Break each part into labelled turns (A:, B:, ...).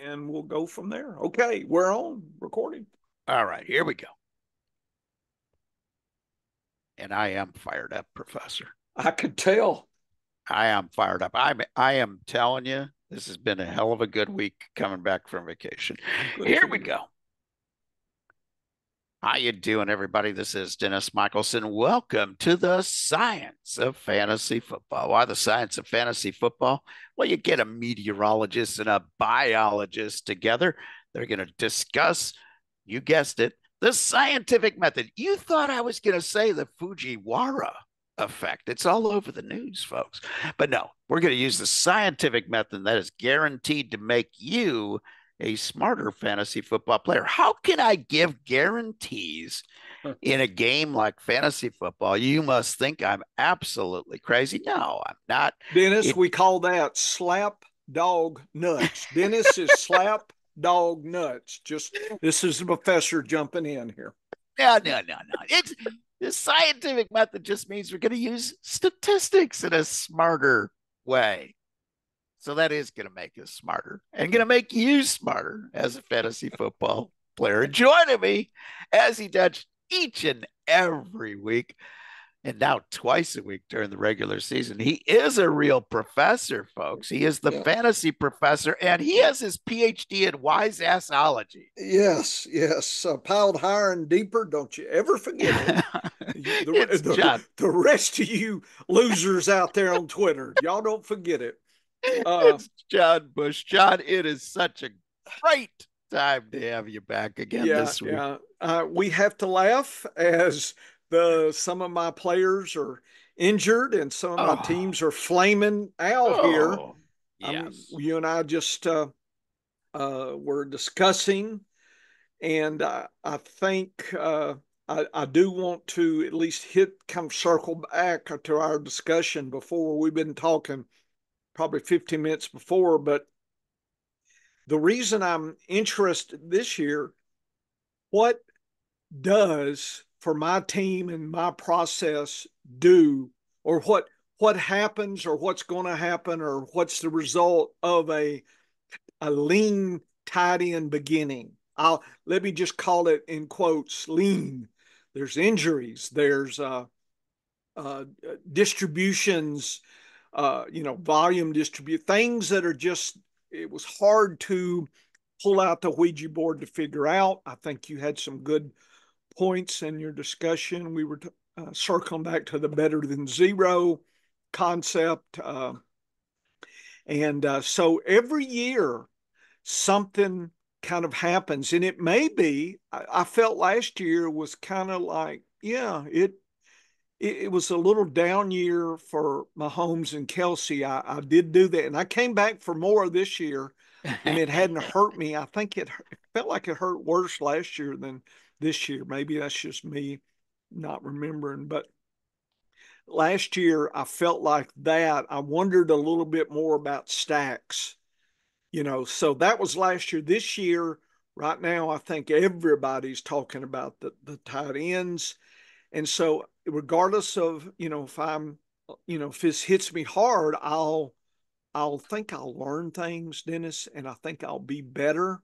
A: and we'll go from there. Okay, we're on recording.
B: All right, here we go. And I am fired up, Professor.
A: I could tell.
B: I am fired up. I am telling you, this has been a hell of a good week coming back from vacation.
A: Good
B: Here
A: for
B: we
A: you.
B: go. How you doing, everybody? This is Dennis Michelson. Welcome to the science of fantasy football. Why the science of fantasy football? Well, you get a meteorologist and a biologist together. They're going to discuss, you guessed it, the scientific method. You thought I was going to say the Fujiwara effect. It's all over the news, folks. But no, we're going to use the scientific method that is guaranteed to make you a smarter fantasy football player. How can I give guarantees in a game like fantasy football? You must think I'm absolutely crazy. No, I'm not.
A: Dennis, we call that slap dog nuts. Dennis is slap dog nuts. This is the professor jumping in here.
B: No. It's the scientific method just means we're going to use statistics in a smarter way. So that is going to make us smarter and going to make you smarter as a fantasy football player. Joining me as he does each and every week, and now twice a week during the regular season. He is a real professor, folks. He is the fantasy professor, and he has his PhD in wise assology.
A: Yes. Piled higher and deeper. Don't you ever forget it. The rest of you losers out there on Twitter, y'all don't forget it.
B: It's John Bush. John, it is such a great time to have you back again this week.
A: We have to laugh as some of my players are injured and some of my teams are flaming out here.
B: Yes.
A: You and I just were discussing, and I think I do want to at least kind of circle back to our discussion before. We've been talking probably 15 minutes before, but the reason I'm interested this year, what does for my team and my process do, or what happens, or what's going to happen, or what's the result of a lean tight end beginning? Let me just call it in quotes lean. There's injuries, there's distributions, volume distribute, things that are just, it was hard to pull out the Ouija board to figure out. I think you had some good points in your discussion. We were circling back to the better than zero concept. So every year something kind of happens, and it may be, I felt last year was kind of like, it was a little down year for Mahomes and Kelsey. I did do that, and I came back for more this year, and it hadn't hurt me. I think it felt like it hurt worse last year than this year. Maybe that's just me not remembering, but last year I felt like that. I wondered a little bit more about stacks, so that was last year. This year, right now, I think everybody's talking about the tight ends. And so regardless of, if I'm, if this hits me hard, I'll think I'll learn things, Dennis, and I think I'll be better.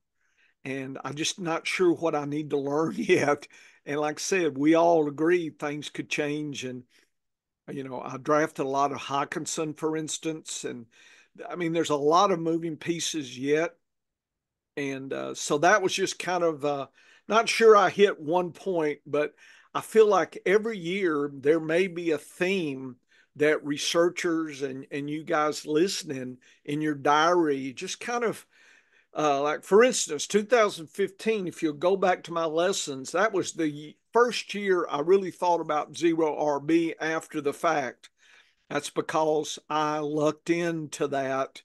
A: And I'm just not sure what I need to learn yet. And like I said, we all agree things could change. And, I drafted a lot of Hawkinson, for instance. And I mean, there's a lot of moving pieces yet. And so that was just kind of not sure I hit one point, but I feel like every year there may be a theme that researchers and you guys listening in your diary just kind of like, for instance, 2015, if you'll go back to my lessons, that was the first year I really thought about zero RB after the fact. That's because I lucked into that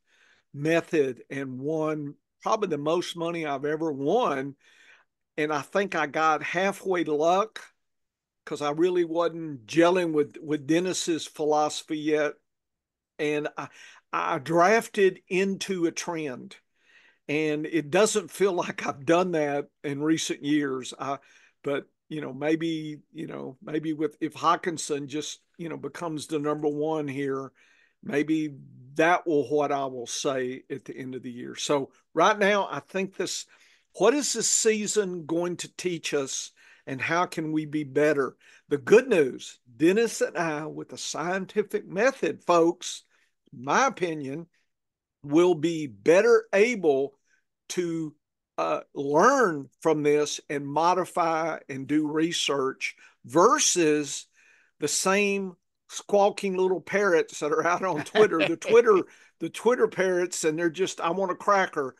A: method and won probably the most money I've ever won. And I think I got halfway luck because I really wasn't gelling with Dennis's philosophy yet. And I drafted into a trend. And it doesn't feel like I've done that in recent years. But maybe with if Hawkinson just becomes the number one here, maybe that will what I will say at the end of the year. So right now, I think what is this season going to teach us and how can we be better? The good news, Dennis and I, with a scientific method, folks, in my opinion, will be better able to learn from this and modify and do research versus the same squawking little parrots that are out on Twitter. The Twitter parrots, and they're just, I want a cracker.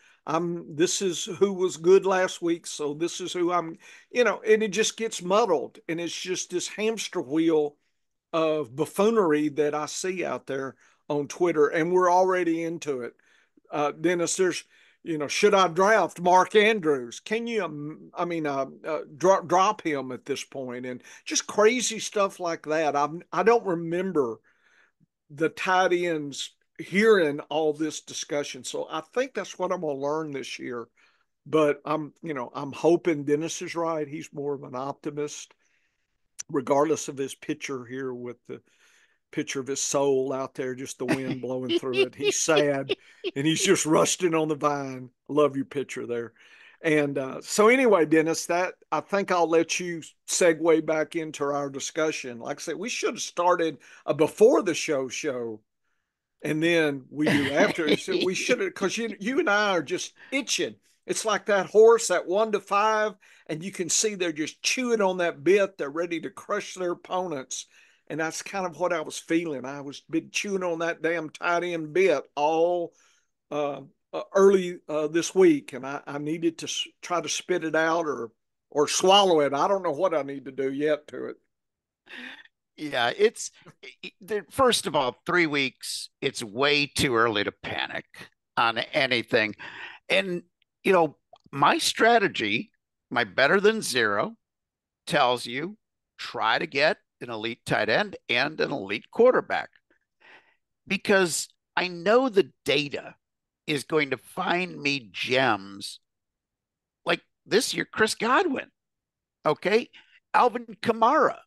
A: This is who was good last week, so this is who I'm, and it just gets muddled, and it's just this hamster wheel of buffoonery that I see out there on Twitter, and we're already into it. Dennis, should I draft Mark Andrews? Can you, drop him at this point? And just crazy stuff like that. I don't remember the tight ends hearing all this discussion. So I think that's what I'm going to learn this year. But I'm hoping Dennis is right. He's more of an optimist, regardless of his picture here with the picture of his soul out there, just the wind blowing through it. He's sad and he's just rusting on the vine. I love your picture there. And so anyway, Dennis, that I think I'll let you segue back into our discussion. Like I said, we should have started a before the show, and then we do after. So we should have, because you and I are just itching. It's like that horse at 1-5, and you can see they're just chewing on that bit. They're ready to crush their opponents. And that's kind of what I was feeling. I was been chewing on that damn tight end bit all early this week, and I needed to try to spit it out or swallow it. I don't know what I need to do yet to it.
B: Yeah, it's first of all, 3 weeks. It's way too early to panic on anything. And, my strategy, my better than zero, tells you try to get an elite tight end and an elite quarterback because I know the data is going to find me gems like this year, Chris Godwin. Okay. Alvin Kamara.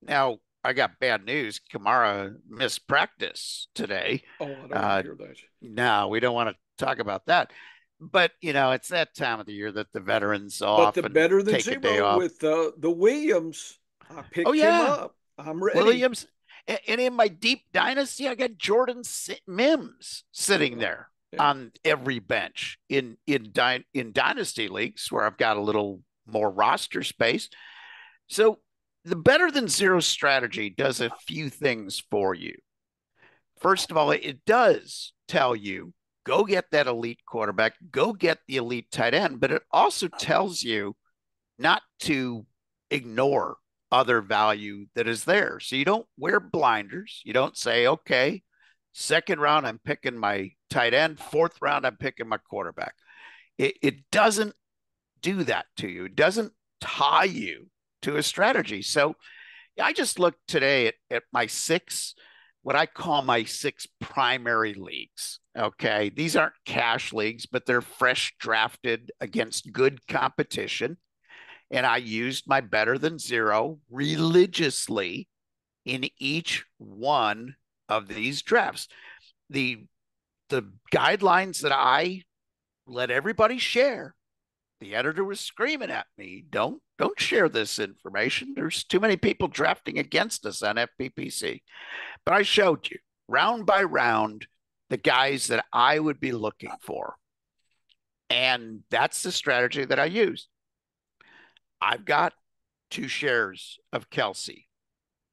B: Now, I got bad news. Kamara missed practice today.
A: Oh, I don't want to hear that.
B: No, we don't want to talk about that. But, it's that time of the year that the veterans off
A: But the
B: and
A: better than
B: take a day
A: zero
B: off.
A: with the Williams, I
B: Oh,
A: picked him
B: yeah.
A: up. I'm ready.
B: Williams. And in my deep dynasty, I got Jordan Mims sitting there on every bench in dynasty leagues where I've got a little more roster space. So the better than zero strategy does a few things for you. First of all, it does tell you go get that elite quarterback, go get the elite tight end, but it also tells you not to ignore other value that is there. So you don't wear blinders. You don't say, okay, second round, I'm picking my tight end. Fourth round, I'm picking my quarterback. It doesn't do that to you. It doesn't tie you to a strategy. So I just looked today at my what I call my 6 primary leagues. Okay. These aren't cash leagues, but they're fresh drafted against good competition. And I used my better than zero religiously in each one of these drafts. The guidelines that I let everybody share, the editor was screaming at me, don't share this information. There's too many people drafting against us on FPPC. But I showed you round by round the guys that I would be looking for. And that's the strategy that I used. I've got 2 shares of Kelsey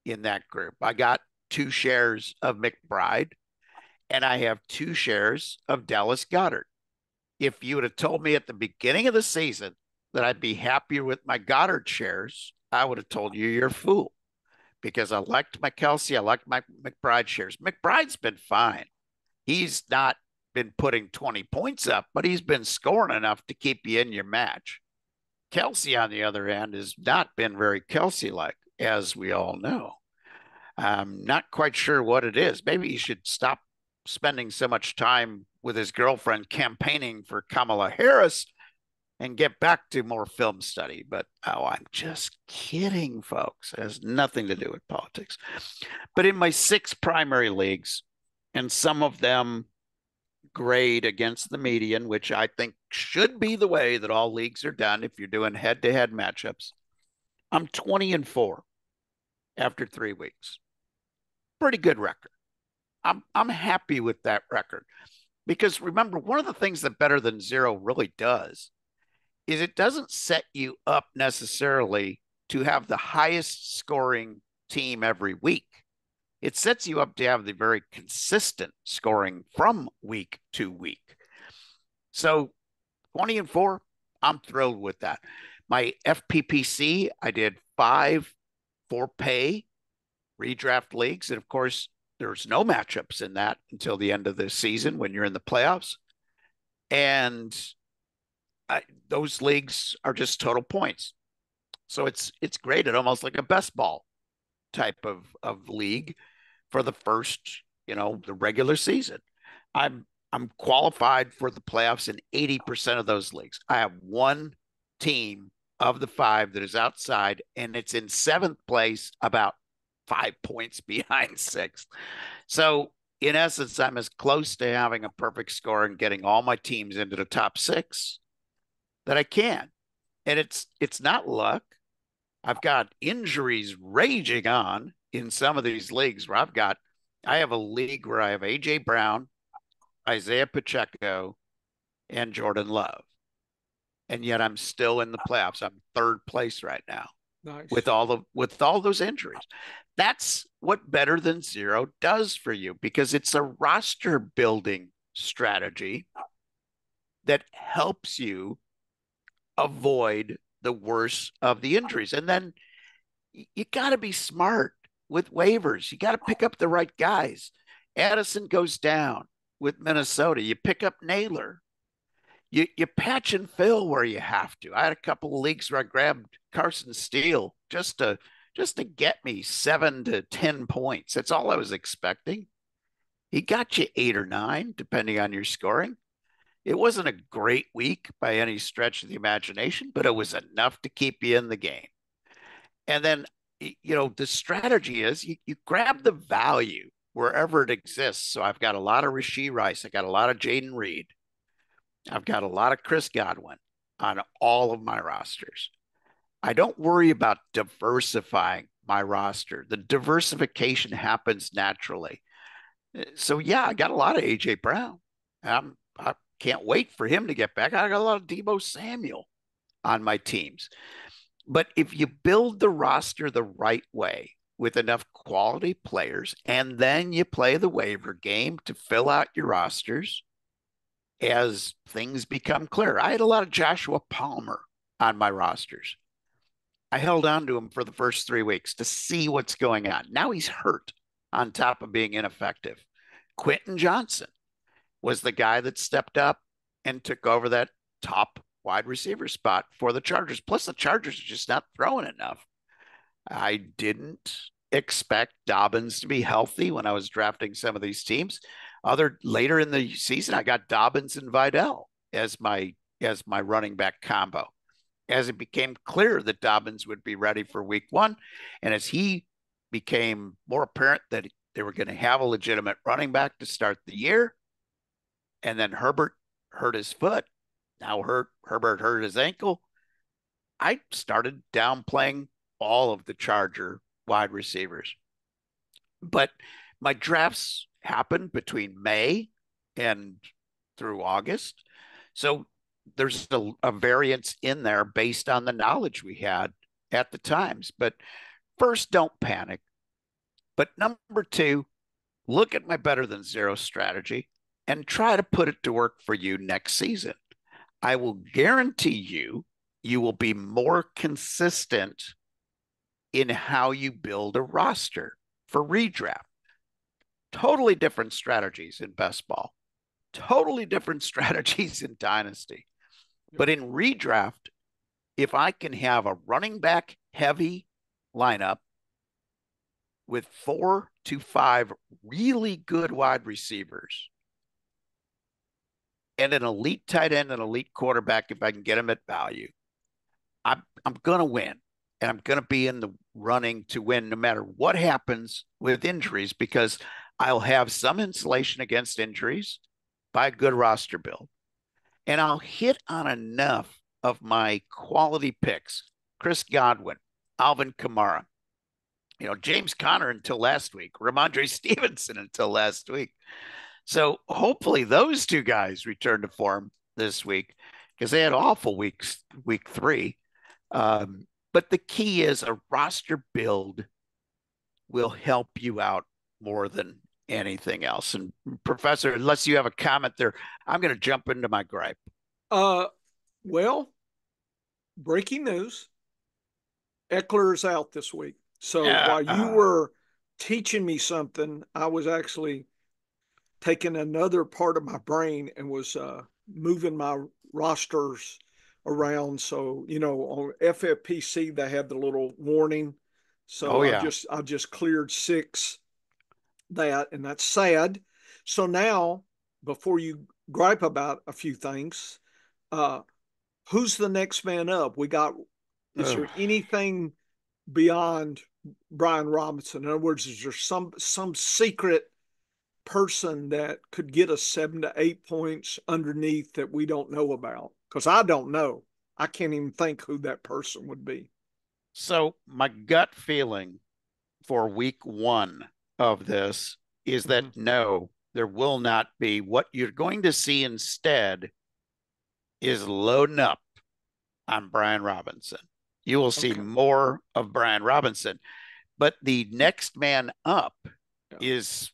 B: in that group. I got 2 shares of McBride, and I have 2 shares of Dallas Goedert. If you would have told me at the beginning of the season that I'd be happier with my Goddard shares, I would have told you you're a fool because I liked my Kelsey. I liked my McBride shares. McBride's been fine. He's not been putting 20 points up, but he's been scoring enough to keep you in your match. Kelsey, on the other hand, has not been very Kelsey-like, as we all know. I'm not quite sure what it is. Maybe he should stop spending so much time with his girlfriend campaigning for Kamala Harris and get back to more film study. But, I'm just kidding, folks. It has nothing to do with politics. But in my 6 primary leagues, and some of them grade against the median, which I think should be the way that all leagues are done if you're doing head-to-head matchups. I'm 20-4 after 3 weeks. Pretty good record. I'm happy with that record because remember, one of the things that better than zero really does is it doesn't set you up necessarily to have the highest scoring team every week. It sets you up to have the very consistent scoring from week to week. So 20-4, I'm thrilled with that. My FPPC, I did 5 for-pay redraft leagues. And of course, there's no matchups in that until the end of the season when you're in the playoffs. And those leagues are just total points. So it's graded almost like a best ball type of league for the first, the regular season. I'm qualified for the playoffs in 80% of those leagues. I have one team of the 5 that is outside, and it's in 7th place, about 5 points behind 6th. So in essence, I'm as close to having a perfect score and getting all my teams into the top 6 that I can. And it's not luck. I've got injuries raging on in some of these leagues where I have a league where I have AJ Brown, Isaiah Pacheco, and Jordan Love. And yet I'm still in the playoffs. I'm 3rd place right now.
A: Nice.
B: With all those injuries. That's what better than zero does for you, because it's a roster building strategy that helps you avoid the worst of the injuries. And then you got to be smart with waivers. You got to pick up the right guys. Addison goes down with Minnesota. You pick up Naylor. You patch and fill where you have to. I had a couple of leagues where I grabbed Carson Steele just to get me 7 to 10 points. That's all I was expecting. He got you 8 or 9, depending on your scoring. It wasn't a great week by any stretch of the imagination, but it was enough to keep you in the game. And then, the strategy is you grab the value wherever it exists. So I've got a lot of Rashee Rice. I got a lot of Jaden Reed. I've got a lot of Chris Godwin on all of my rosters. I don't worry about diversifying my roster. The diversification happens naturally. So yeah, I got a lot of AJ Brown. I can't wait for him to get back. I got a lot of Deebo Samuel on my teams. But if you build the roster the right way with enough quality players, and then you play the waiver game to fill out your rosters as things become clear. I had a lot of Joshua Palmer on my rosters. I held on to him for the first 3 weeks to see what's going on. Now he's hurt on top of being ineffective. Quentin Johnson was the guy that stepped up and took over that top wide receiver spot for the Chargers. Plus, the Chargers are just not throwing enough. I didn't expect Dobbins to be healthy when I was drafting some of these teams. Later in the season, I got Dobbins and Vidal as my running back combo. As it became clear that Dobbins would be ready for week 1, and as he became more apparent that they were going to have a legitimate running back to start the year, and then Herbert hurt his foot. Now Herbert hurt his ankle. I started downplaying all of the Charger wide receivers. But my drafts happened between May and through August. So there's a variance in there based on the knowledge we had at the times. But first, don't panic. But number 2, look at my better than zero strategy and try to put it to work for you next season. I will guarantee you will be more consistent in how you build a roster for redraft. Totally different strategies in best ball, totally different strategies in dynasty. But in redraft, if I can have a running back heavy lineup with 4 to 5 really good wide receivers and an elite tight end and elite quarterback, if I can get them at value, I'm going to win. And I'm going to be in the running to win no matter what happens with injuries, because I'll have some insulation against injuries. by a good roster build, and I'll hit on enough of my quality picks. Chris Godwin, Alvin Kamara, James Conner until last week, Ramondre Stevenson until last week. So hopefully those two guys return to form this week because they had awful weeks, week 3. But the key is a roster build will help you out more than anything else. And Professor, unless you have a comment there, I'm going to jump into my gripe.
A: Well, breaking news. Eckler's out this week. So while you were teaching me something, I was actually taking another part of my brain and was moving my rosters around. So, on FFPC, they have the little warning. So I just cleared 6 and that's sad. So now, before you gripe about a few things, who's the next man up? Is there anything beyond Brian Robinson? In other words, is there some secret person that could get us 7 to 8 points underneath that we don't know about? Because I don't know. I can't even think who that person would be.
B: So my gut feeling for week 1 of this is that no, there will not be. What you're going to see instead is loading up on Brian Robinson. You will see more of Brian Robinson, but the next man up is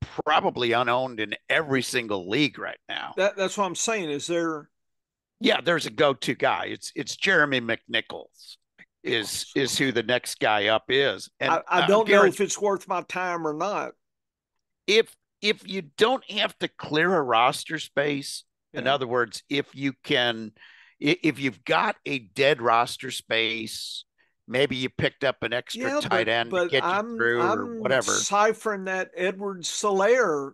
B: probably unowned in every single league right now.
A: That's what I'm saying. Is there?
B: Yeah, there's a go-to guy. It's Jeremy McNichols is who the next guy up is. And
A: I don't know if it's worth my time or not.
B: If you don't have to clear a roster space, in other words, if you've got a dead roster space, maybe you picked up an extra tight end to get you through or whatever.
A: Ciphering that Edwards-Helaire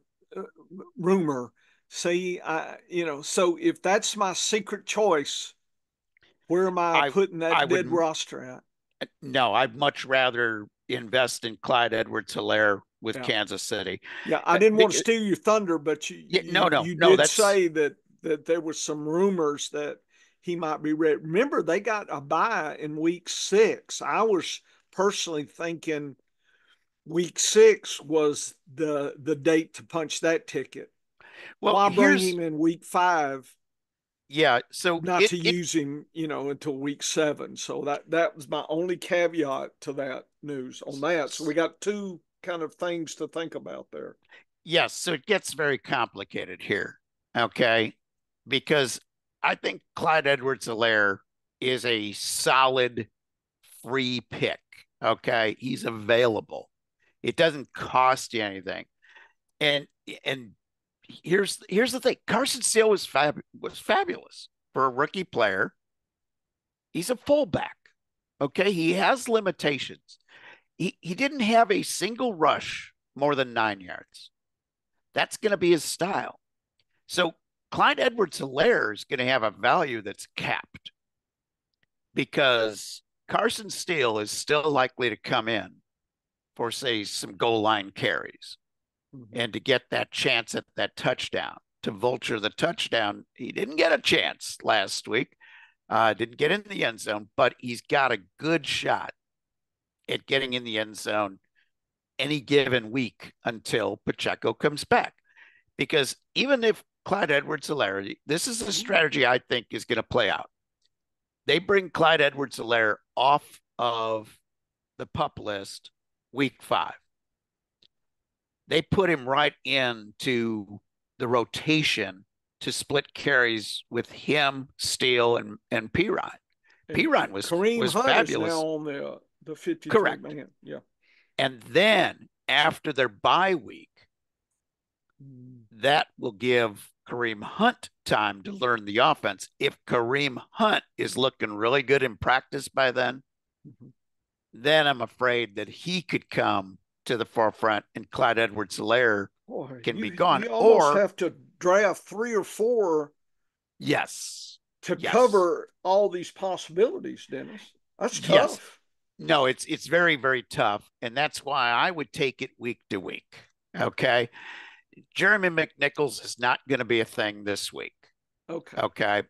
A: rumor. See, so if that's my secret choice, where am I putting that dead roster at?
B: No, I'd much rather invest in Clyde Edwards-Helaire with Kansas City.
A: Yeah, I didn't want to steal your thunder, but you did say that there was some rumors that he might be ready. Remember, they got a bye in week 6. I was personally thinking week 6 was the date to punch that ticket. Well, why bring him in week 5?
B: Yeah, so
A: not to use him, until week 7. So that was my only caveat to that news on that. So we got 2 kind of things to think about there.
B: Yes, so it gets very complicated here, okay? Because I think Clyde Edwards-Helaire is a solid free pick, okay? He's available. It doesn't cost you anything. And here's the thing. Carson Steele was fabulous for a rookie player. He's a fullback, okay? He has limitations. He didn't have a single rush more than 9 yards. That's going to be his style. So Clyde Edwards-Helaire is going to have a value that's capped because Carson Steele is still likely to come in for, say, some goal line carries and to get that chance at that touchdown, to vulture the touchdown. He didn't get a chance last week, didn't get in the end zone, but he's got a good shot at getting in the end zone any given week until Pacheco comes back. Because even if Clyde Edwards-Helaire, this is a strategy I think is going to play out. They bring Clyde Edwards-Helaire off of the PUP list week 5. They put him right into the rotation to split carries with him, Steele, and Perine. Perine was
A: Kareem Hunt
B: fabulous.
A: Is now on the 53
B: Correct.
A: man. Yeah.
B: And then after their bye week, that will give Kareem Hunt time to learn the offense. If Kareem Hunt is looking really good in practice by then, then I'm afraid that he could come to the forefront and Clyde Edwards-Helaire can be gone.
A: You almost have to draft 3 or 4 to cover all these possibilities, Dennis. That's tough.
B: Yes. No, it's very, very tough. And that's why I would take it week to week. Okay. Jeremy McNichols is not going to be a thing this week.
A: Okay.
B: Okay.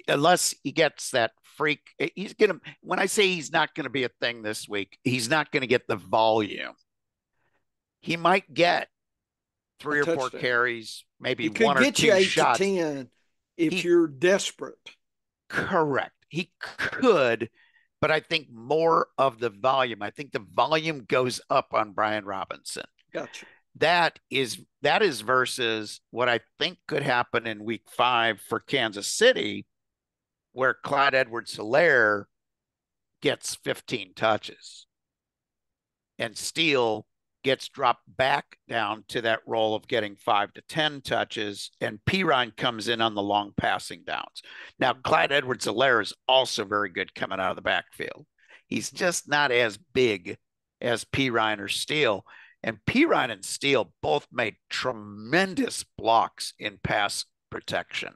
B: Unless he gets that freak. He's going to, when I say he's not going to be a thing this week, he's not going to get the volume. He might get
A: A
B: 3 or 4
A: touchdown.
B: carries, maybe
A: He could
B: one or
A: get you
B: two
A: 8 to
B: shots.
A: 10 if
B: He
A: you're desperate.
B: correct. He could, but I think more of the volume. I think the volume goes up on Brian Robinson.
A: Gotcha.
B: That is versus what I think could happen in week 5 for Kansas City, where Clyde Edwards-Helaire gets 15 touches and Steele gets dropped back down to that role of getting 5 to 10 touches, and Pirine comes in on the long passing downs. Now, Clyde Edwards-Helaire is also very good coming out of the backfield. He's just not as big as Pirine or Steele. And Pirine and Steele both made tremendous blocks in pass protection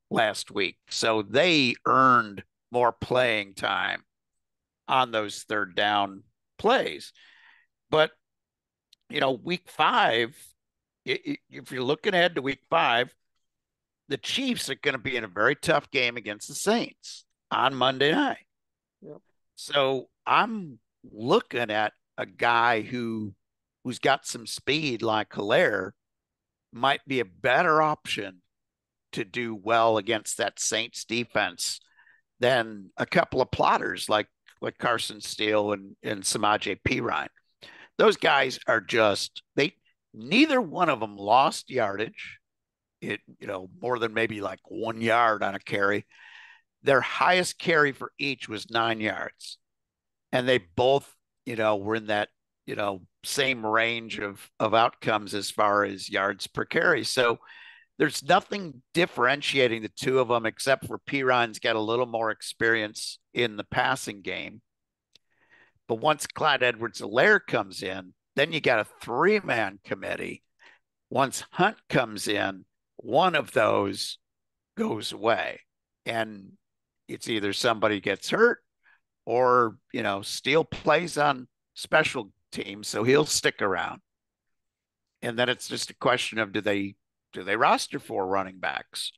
B: last week. So they earned more playing time on those third down plays. But, week 5, if you're looking ahead to week 5, the Chiefs are going to be in a very tough game against the Saints on Monday night.
A: Yep.
B: So I'm looking at a guy who's got some speed like Helaire might be a better option to do well against that Saints defense than a couple of plotters like Carson Steele and Samaje Perine. Those guys are neither one of them lost yardage, more than maybe like 1 yard on a carry. Their highest carry for each was 9 yards. And they both, were in that, same range of outcomes as far as yards per carry. So there's nothing differentiating the two of them except for Perine's got a little more experience in the passing game. But once Clyde Edwards-Helaire comes in, then you got a 3-man committee. Once Hunt comes in, one of those goes away. And it's either somebody gets hurt or, Steele plays on special teams, so he'll stick around. And then it's just a question of do they roster 4 running backs,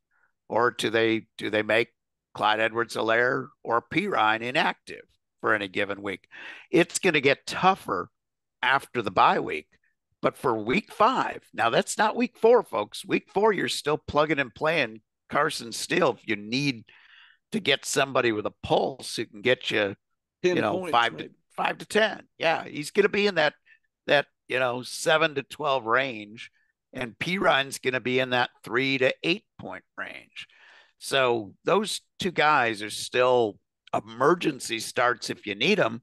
B: or do they make Clyde Edwards-Helaire or Pirine inactive for any given week? It's going to get tougher after the bye week. But for week 5, now that's not week 4, folks. Week 4, you're still plugging and playing Carson Steele if you need to get somebody with a pulse who can get you,
A: 10 points,
B: 5 to 10. Yeah, he's going to be in that 7 to 12 range, and Perine's going to be in that 3 to 8 point range. So those two guys are still emergency starts if you need them.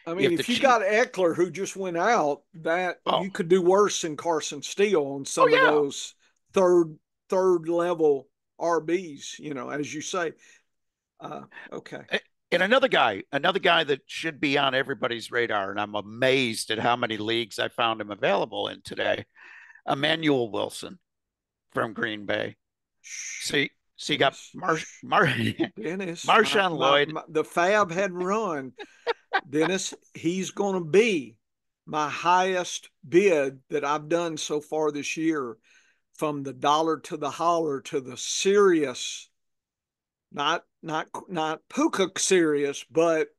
A: I mean, if you got Eckler who just went out, you could do worse than Carson Steele on some of those third level RBs, as you say. Okay.
B: And another guy that should be on everybody's radar, and I'm amazed at how many leagues I found him available in today, Emmanuel Wilson from Green Bay. So you got
A: Dennis,
B: Marshawn Lloyd.
A: The fab hadn't run. Dennis, he's going to be my highest bid that I've done so far this year, from the dollar to the holler to the serious, not puka serious, but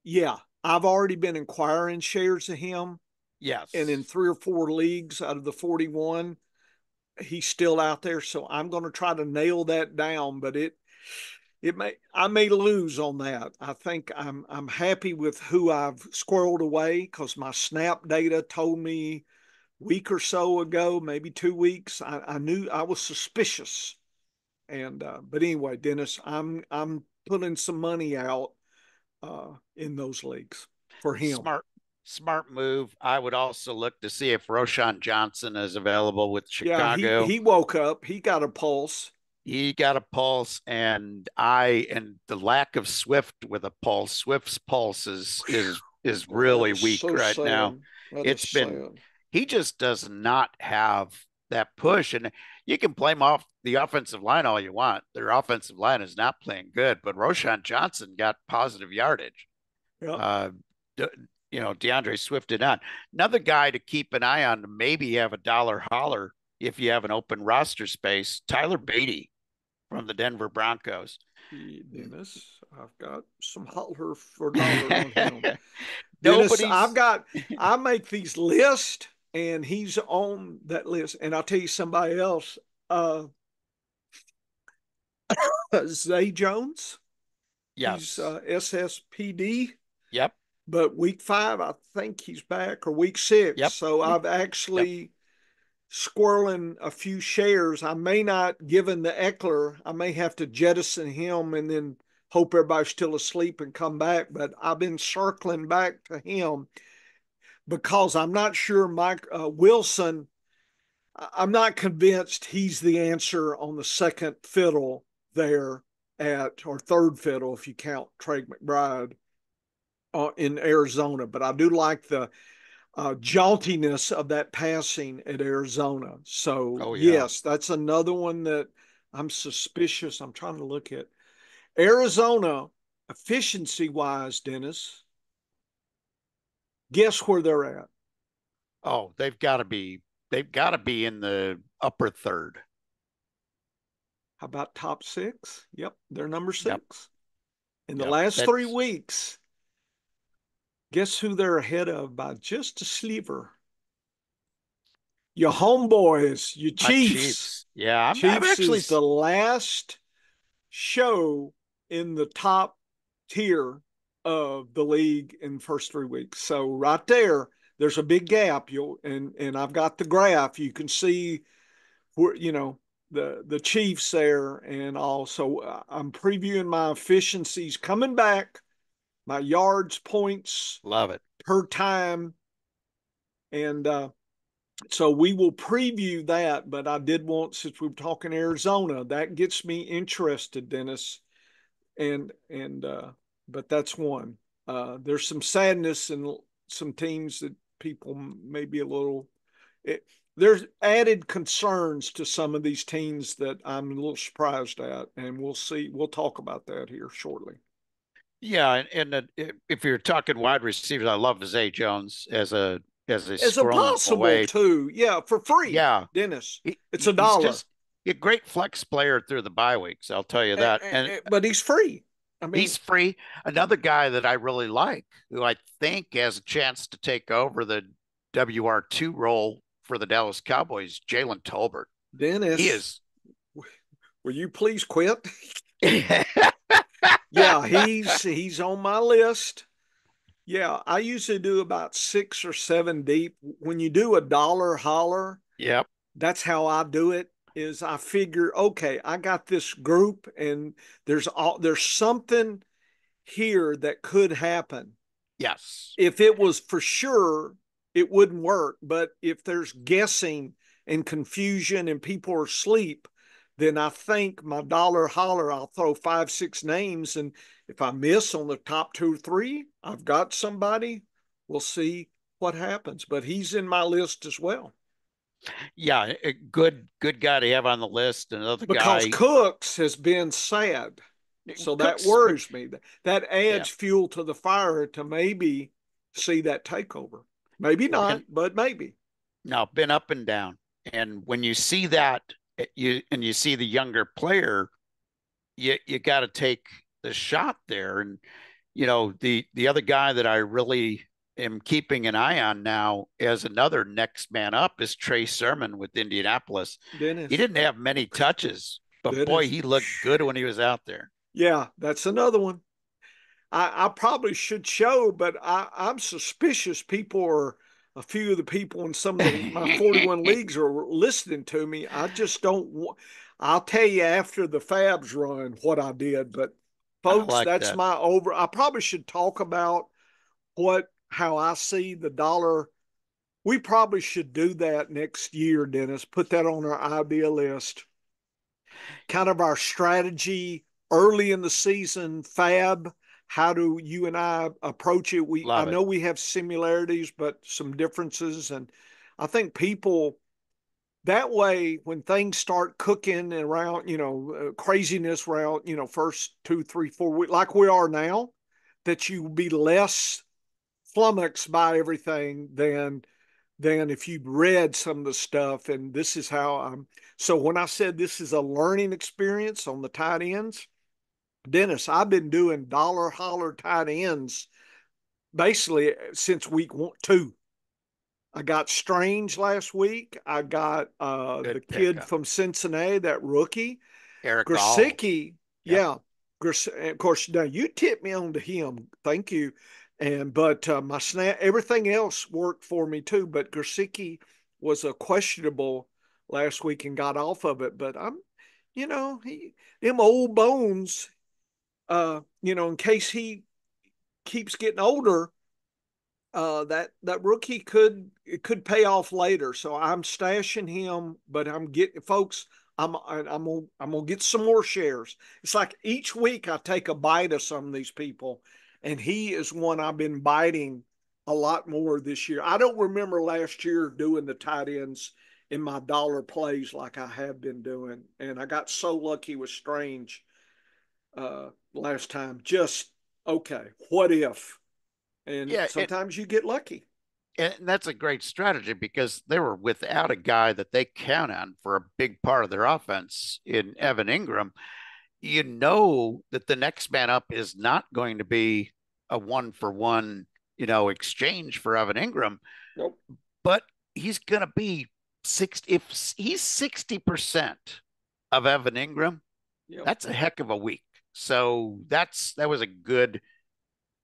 A: yeah, I've already been inquiring shares of him.
B: Yes.
A: And in 3 or 4 leagues out of the 41, he's still out there. So I'm going to try to nail that down, but I may lose on that. I think I'm happy with who I've squirreled away, because my snap data told me a week or so ago, maybe 2 weeks, I knew I was suspicious. And but anyway, Dennis, I'm putting some money out in those leagues for him.
B: Smart move. I would also look to see if Roschon Johnson is available with Chicago.
A: Yeah, he woke up. He got a pulse.
B: He got a pulse, and the lack of Swift with a pulse. Swift's pulse is really weak right now. It's been he just does not have that push, and you can blame him off the offensive line all you want. Their offensive line is not playing good, but Roschon Johnson got positive yardage.
A: Yep.
B: DeAndre Swift did not. Another guy to keep an eye on, to maybe have a dollar holler if you have an open roster space, Tyler Beatty from the Denver Broncos.
A: Dennis, I've got some holler for dollar on him. Dennis,
B: Nobody's.
A: I make these lists and he's on that list. And I'll tell you somebody else, Zay Jones, he's
B: Yes.
A: SSPD,
B: Yep.
A: but week 5, I think he's back, or week 6.
B: Yep.
A: So I've
B: Yep.
A: actually squirreling a few shares. I may not, given the Eckler, I may have to jettison him and then hope everybody's still asleep and come back. But I've been circling back to him because I'm not sure Mike Wilson. I'm not convinced he's the answer on the second fiddle there or third fiddle if you count Trey McBride in Arizona. But I do like the jauntiness of that passing at Arizona. So,
B: Oh yeah.
A: yes, that's another one that I'm suspicious. I'm trying to look at Arizona efficiency wise, Dennis. Guess where they're at?
B: Oh, they've got to be. They've got to be in the upper third.
A: How about top 6? Yep, they're number
B: Yep.
A: 6. In the
B: Yep.
A: last 3
B: That's
A: weeks, guess who they're ahead of by just a sliver? Your homeboys, your
B: my
A: Chiefs.
B: Chiefs. Yeah, I'm
A: Chiefs
B: actually.
A: is the last show in the top tier of the league in the first 3 weeks. So right there's a big gap. And I've got the graph. You can see where the Chiefs there, and also I'm previewing my efficiencies coming back, my yards, points
B: Love it.
A: per time, and so we will preview that. But I did want, since we were talking Arizona, that gets me interested, Dennis, and but that's one. There's some sadness in some teams that people may be a little. It, there's added concerns to some of these teams that I'm a little surprised at, and we'll see. We'll talk about that here shortly.
B: Yeah, and if you're talking wide receivers, I love Zay Jones as a
A: As a
B: squirreling
A: possible
B: away.
A: too, yeah, for free,
B: Yeah,
A: Dennis.
B: he,
A: It's a
B: he's
A: dollar,
B: just a great flex player through the bye weeks. I'll tell you that. And
A: but he's free. I mean,
B: he's free. Another guy that I really like, who I think has a chance to take over the WR2 role for the Dallas Cowboys, Jalen Tolbert. He
A: Dennis,
B: is.
A: will you please quit? Yeah, he's on my list. Yeah, I usually do about 6 or 7 deep. When you do a dollar holler,
B: Yep.
A: that's how I do it. Is I figure, okay, I got this group, and there's something here that could happen.
B: Yes.
A: If it was for sure, it wouldn't work. But if there's guessing and confusion and people are asleep, then I think my dollar holler, I'll throw 5, 6 names. And if I miss on the top 2 or 3, I've got somebody. We'll see what happens. But he's in my list as well.
B: Yeah. A good guy to have on the list. Another
A: Because
B: guy,
A: Cooks has been sad. So that
B: Cooks.
A: worries me. That
B: Yeah.
A: adds fuel to the fire to maybe see that takeover. Maybe not,
B: Been
A: but maybe.
B: No, been up and down. And when you see that, you see the younger player, you got to take the shot there. And the other guy that I really am keeping an eye on now as another next man up is Trey Sermon with Indianapolis. He
A: Dennis,
B: didn't have many touches, but boy,
A: Dennis.
B: he looked good when he was out there.
A: Yeah, that's another one. I probably should show, but I'm suspicious people are, a few of the people in some of my 41 leagues are listening to me. I just don't want, I'll tell you after the Fabs run what I did, but
B: I
A: folks,
B: like
A: that's
B: that.
A: my I probably should talk about how I see the dollar. We probably should do that next year, Dennis. Put that on our idea list. Kind of our strategy early in the season, Fab. How do you and I approach it? I
B: Love it.
A: know we have similarities, but some differences, and I think people that way when things start cooking around, craziness around, first 2, 3, 4 weeks, like we are now, that you be less flummoxed by everything than if you read some of the stuff. And this is how I'm. So when I said this is a learning experience on the tight ends, Dennis, I've been doing dollar holler tight ends basically since week 2. I got Strange last week. I got the
B: Good
A: kid
B: pickup.
A: from Cincinnati, that rookie.
B: Eric All.
A: Grosicki,
B: Yep.
A: yeah. Of course, now you tipped me on to him. Thank you. And but my snap, everything else worked for me too. But Grosicki was a questionable last week and got off of it. But he them old bones. In case he keeps getting older, that rookie could pay off later. So I'm stashing him, but I'm getting folks. I'm gonna get some more shares. It's like each week I take a bite of some of these people, and he is one I've been biting a lot more this year. I don't remember last year doing the tight ends in my dollar plays like I have been doing, and I got so lucky with Strange last time. Just okay, what if? And
B: Yeah,
A: sometimes you get lucky.
B: and that's a great strategy because they were without a guy that they count on for a big part of their offense in Evan Ingram. You know that the next man up is not going to be a one for one, exchange for Evan Ingram,
A: Nope.
B: but he's going to be 60. If he's 60% of Evan Ingram,
A: Yep.
B: that's a heck of a week. So that was a good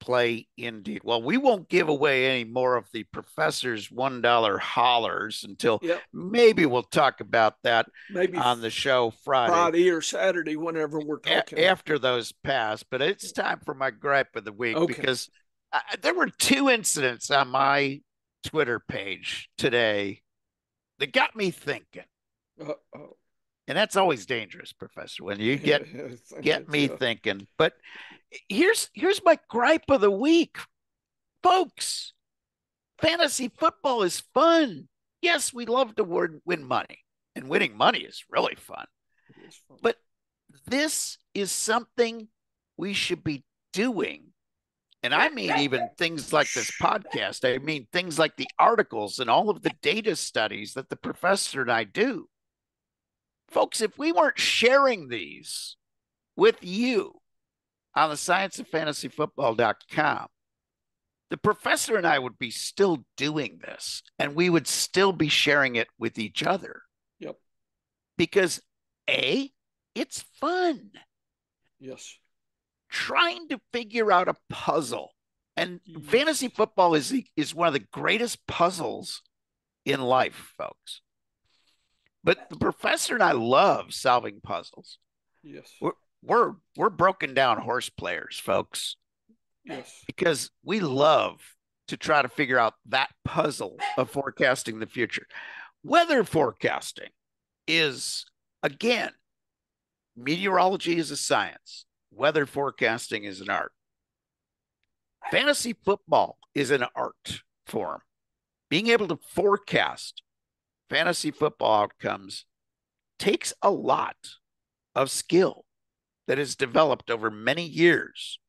B: play indeed. Well, we won't give away any more of the professor's $1 hollers until
A: Yep.
B: maybe we'll talk about that
A: Maybe
B: on the show Friday
A: Friday or Saturday, whenever we're talking.
B: after those pass. But it's time for my gripe of the week
A: Okay.
B: because there were two incidents on my Twitter page today that got me thinking.
A: Uh-oh.
B: And that's always dangerous, Professor, when you get me
A: Yeah.
B: thinking. But here's my gripe of the week, folks. Fantasy football is fun. Yes, we love to win money, and winning money is really fun.
A: It is fun.
B: But this is something we should be doing. And I mean, even things like this podcast. I mean, things like the articles and all of the data studies that the professor and I do. Folks, if we weren't sharing these with you on the scienceoffantasyfootball.com, the professor and I would be still doing this and we would still be sharing it with each other.
A: Yep.
B: Because A, it's fun.
A: Yes.
B: Trying to figure out a puzzle. And
A: Yes.
B: fantasy football is one of the greatest puzzles in life, folks. But the professor and I love solving puzzles.
A: Yes.
B: We're broken down horse players, folks.
A: Yes.
B: Because we love to try to figure out that puzzle of forecasting the future. Weather forecasting is, again, meteorology is a science. Weather forecasting is an art. Fantasy football is an art form. Being able to forecast fantasy football outcomes takes a lot of skill that is developed over many years.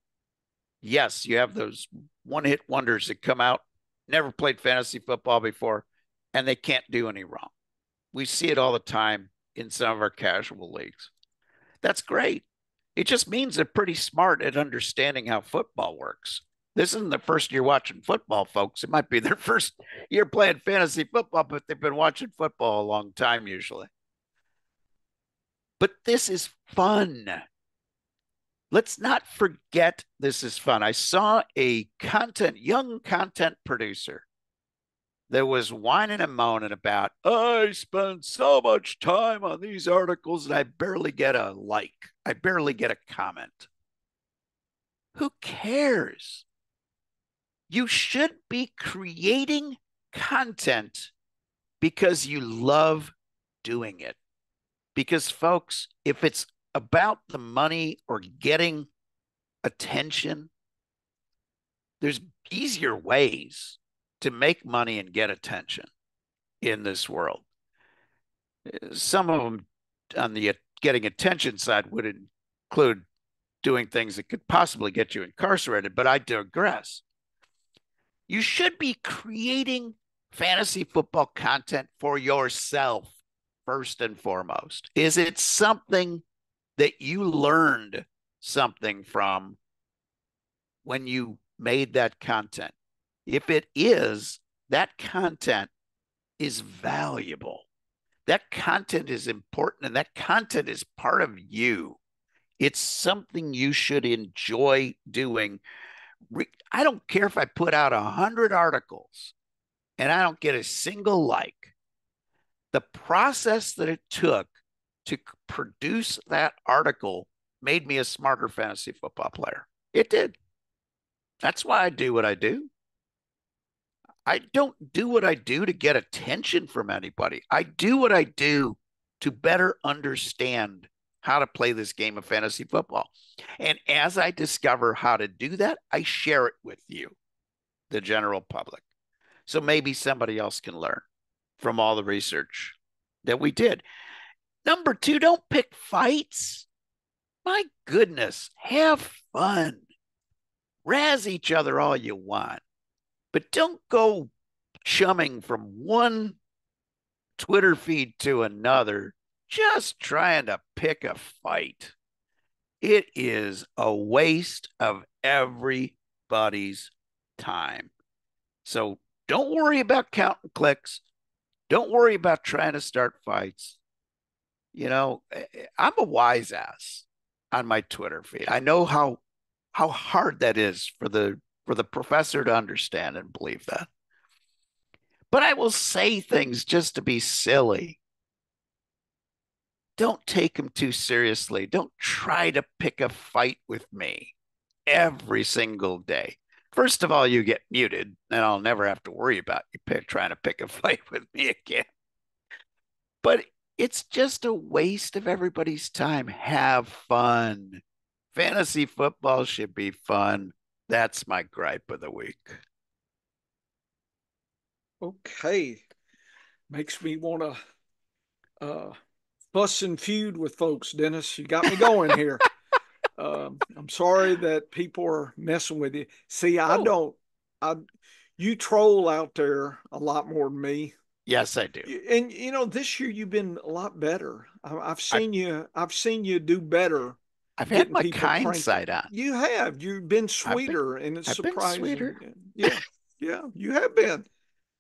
B: Yes, you have those one-hit wonders that come out, never played fantasy football before, and they can't do any wrong. We see it all the time in some of our casual leagues. That's great. It just means they're pretty smart at understanding how football works. This isn't the first year watching football, folks. It might be their first year playing fantasy football, but they've been watching football a long time usually. But this is fun. Let's not forget this is fun. I saw a young content producer that was whining and moaning about, I spend so much time on these articles and I barely get a like. I barely get a comment. Who cares? You should be creating content because you love doing it. Because, folks, if it's about the money or getting attention, there's easier ways to make money and get attention in this world. Some of them on the getting attention side would include doing things that could possibly get you incarcerated, but I digress. You should be creating fantasy football content for yourself first and foremost. Is it something that you learned something from when you made that content? If it is, that content is valuable. That content is important and that content is part of you. It's something you should enjoy doing. I don't care if I put out 100 articles and I don't get a single like. The process that it took to produce that article made me a smarter fantasy football player. It did. That's why I do what I do. I don't do what I do to get attention from anybody. I do what I do to better understand how to play this game of fantasy football. And as I discover how to do that, I share it with you, the general public. So maybe somebody else can learn from all the research that we did. Number two, don't pick fights. My goodness, have fun. Razz each other all you want, but don't go chumming from one Twitter feed to another, just trying to pick a fight. It is a waste of everybody's time. So don't worry about counting clicks. Don't worry about trying to start fights. You know, I'm a wise ass on my Twitter feed. I know how hard that is for the professor to understand and believe that. But I will say things just to be silly. Don't take them too seriously. Don't try to pick a fight with me every single day. First of all, you get muted, and I'll never have to worry about you trying to pick a fight with me again. But it's just a waste of everybody's time. Have fun. Fantasy football should be fun. That's my gripe of the week.
A: Okay. Makes me want to fuss and feud with folks, Dennis. You got me going here. I'm sorry that people are messing with you. See, I
B: Oh,
A: don't, I, you troll out there a lot more than me.
B: yes, I do.
A: And you know, this year you've been a lot better.
B: I,
A: I've seen you do better
B: I've had
A: getting
B: my
A: people
B: kind
A: cranked.
B: side on.
A: You have. You've been
B: I've been
A: sweeter, and it's
B: I've been
A: surprising.
B: sweeter.
A: Yeah, yeah, you have been,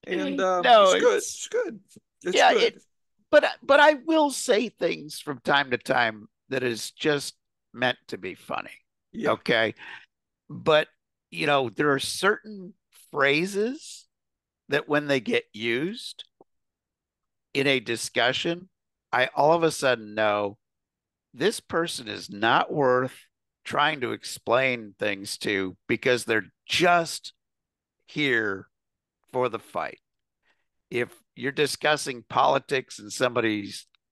A: and
B: No,
A: it's good.
B: it's
A: It's good. It's
B: yeah, it
A: good.
B: but I will say things from time to time that is just meant to be funny.
A: Yeah.
B: Okay. But there are certain phrases that when they get used in a discussion, I all of a sudden know this person is not worth trying to explain things to because they're just here for the fight. If you're discussing politics and somebody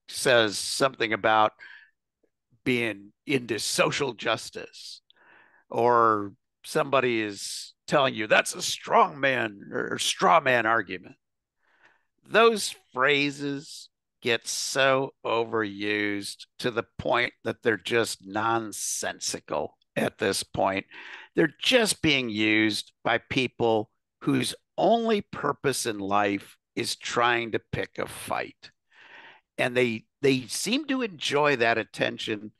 B: says something about being into social justice, or somebody is telling you that's a strong man or straw man argument, those phrases get so overused to the point that they're just nonsensical at this point. They're just being used by people whose only purpose in life is trying to pick a fight. And they seem to enjoy that attention.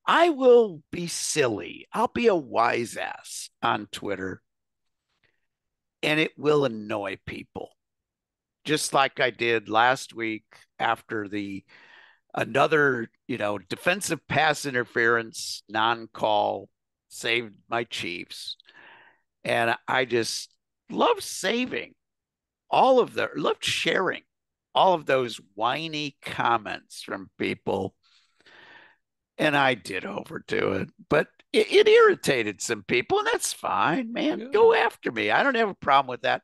B: I will be silly. I'll be a wise ass on Twitter and it will annoy people. Just like I did last week after the another, defensive pass interference non-call saved my Chiefs. And I just love loved sharing all of those whiny comments from people. And I did overdo it, but it irritated some people, and that's fine, man.
A: Yeah.
B: Go after me. I don't have a problem with that.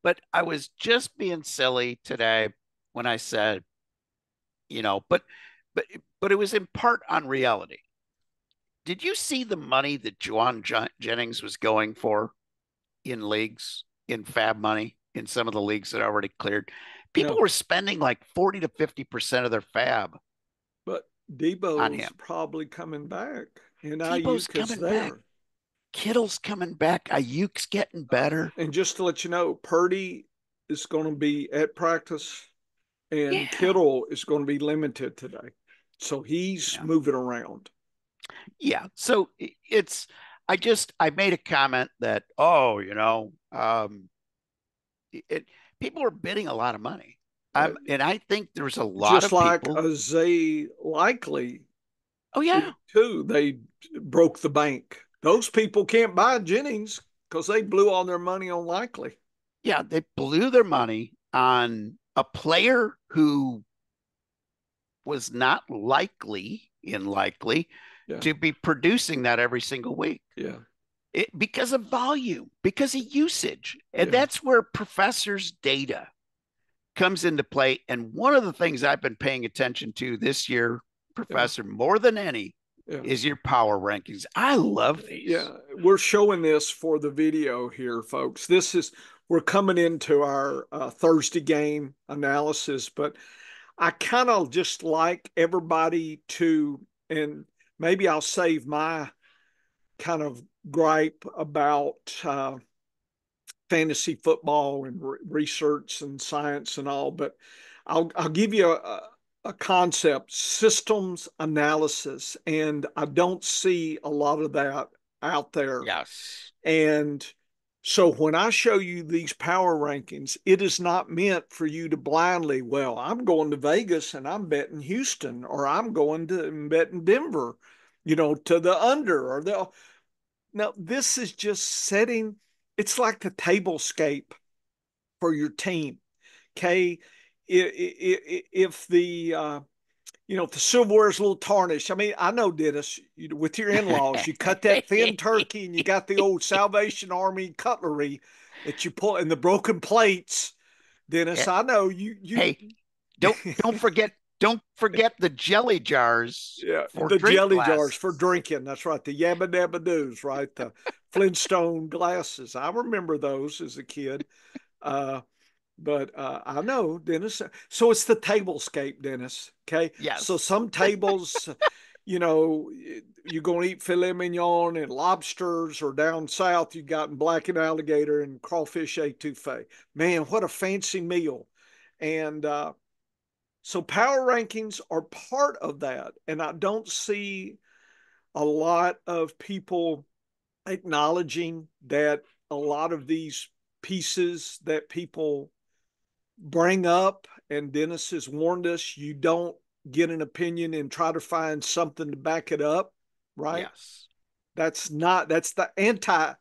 B: But I was just being silly today when I said, but but but it was in part on reality. Did you see the money that Juwan Jennings was going for in leagues, in fab money, in some of the leagues that already cleared? People
A: No,
B: were spending like 40 to 50% of their fab
A: but
B: on
A: Debo's
B: him.
A: probably coming back, and
B: Debo's
A: Ayuk is
B: coming back.
A: there.
B: Kittle's coming back. Ayuk's getting better.
A: And just to let you know, Purdy is going to be at practice and
B: Yeah.
A: Kittle is going to be limited today. So he's
B: Yeah.
A: moving around.
B: Yeah. So it's, I made a comment that, oh, it, people are bidding a lot of money.
A: Uh,
B: And I think there's a lot
A: just
B: of
A: like
B: people.
A: a Zay Likely
B: Oh, yeah.
A: did too. They broke the bank. Those people can't buy Jennings because they blew all their money on Likely.
B: Yeah. They blew their money on a player who was not likely
A: Yeah,
B: to be producing that every single week.
A: yeah,
B: Because of volume, because of usage. And
A: yeah,
B: that's where professors' data comes into play. And one of the things I've been paying attention to this year,
A: yeah,
B: Professor, more than any,
A: yeah.
B: is your power rankings. I love these.
A: Yeah, we're showing this for the video here, folks. We're coming into our Thursday game analysis, but I kind of just like everybody to, and maybe I'll save my kind of gripe about fantasy football and research and science and all, but I'll give you a concept, systems analysis, and I don't see a lot of that out there.
B: Yes.
A: And so when I show you these power rankings, it is not meant for you to blindly, well, I'm going to Vegas and I'm betting Houston, or I'm going to betting Denver, to the under or the. Now, this is just setting, it's like the tablescape for your team. Okay. If the, if the silverware is a little tarnished, I mean, I know, Dennis, with your in-laws, you cut that thin turkey and you got the old Salvation Army cutlery that you pull and the broken plates. Dennis, I know you
B: Hey, don't forget the jelly jars
A: yeah,
B: for
A: the
B: drink
A: jelly jars for
B: glasses.
A: drinking. That's right. The Yabba Dabba Doos, right? The Flintstone glasses. I remember those as a kid. Uh, but I know, Dennis. So it's the tablescape, Dennis. Okay. So
B: Yes.
A: some tables, you know, you're going to eat filet mignon and lobsters, or down south, you got blackened alligator and crawfish etouffee. Man, what a fancy meal. And so power rankings are part of that. And I don't see a lot of people acknowledging that a lot of these pieces that people bring up, and Dennis has warned us, you don't get an opinion and try to find something to back it up, right?
B: Yes.
A: That's the anti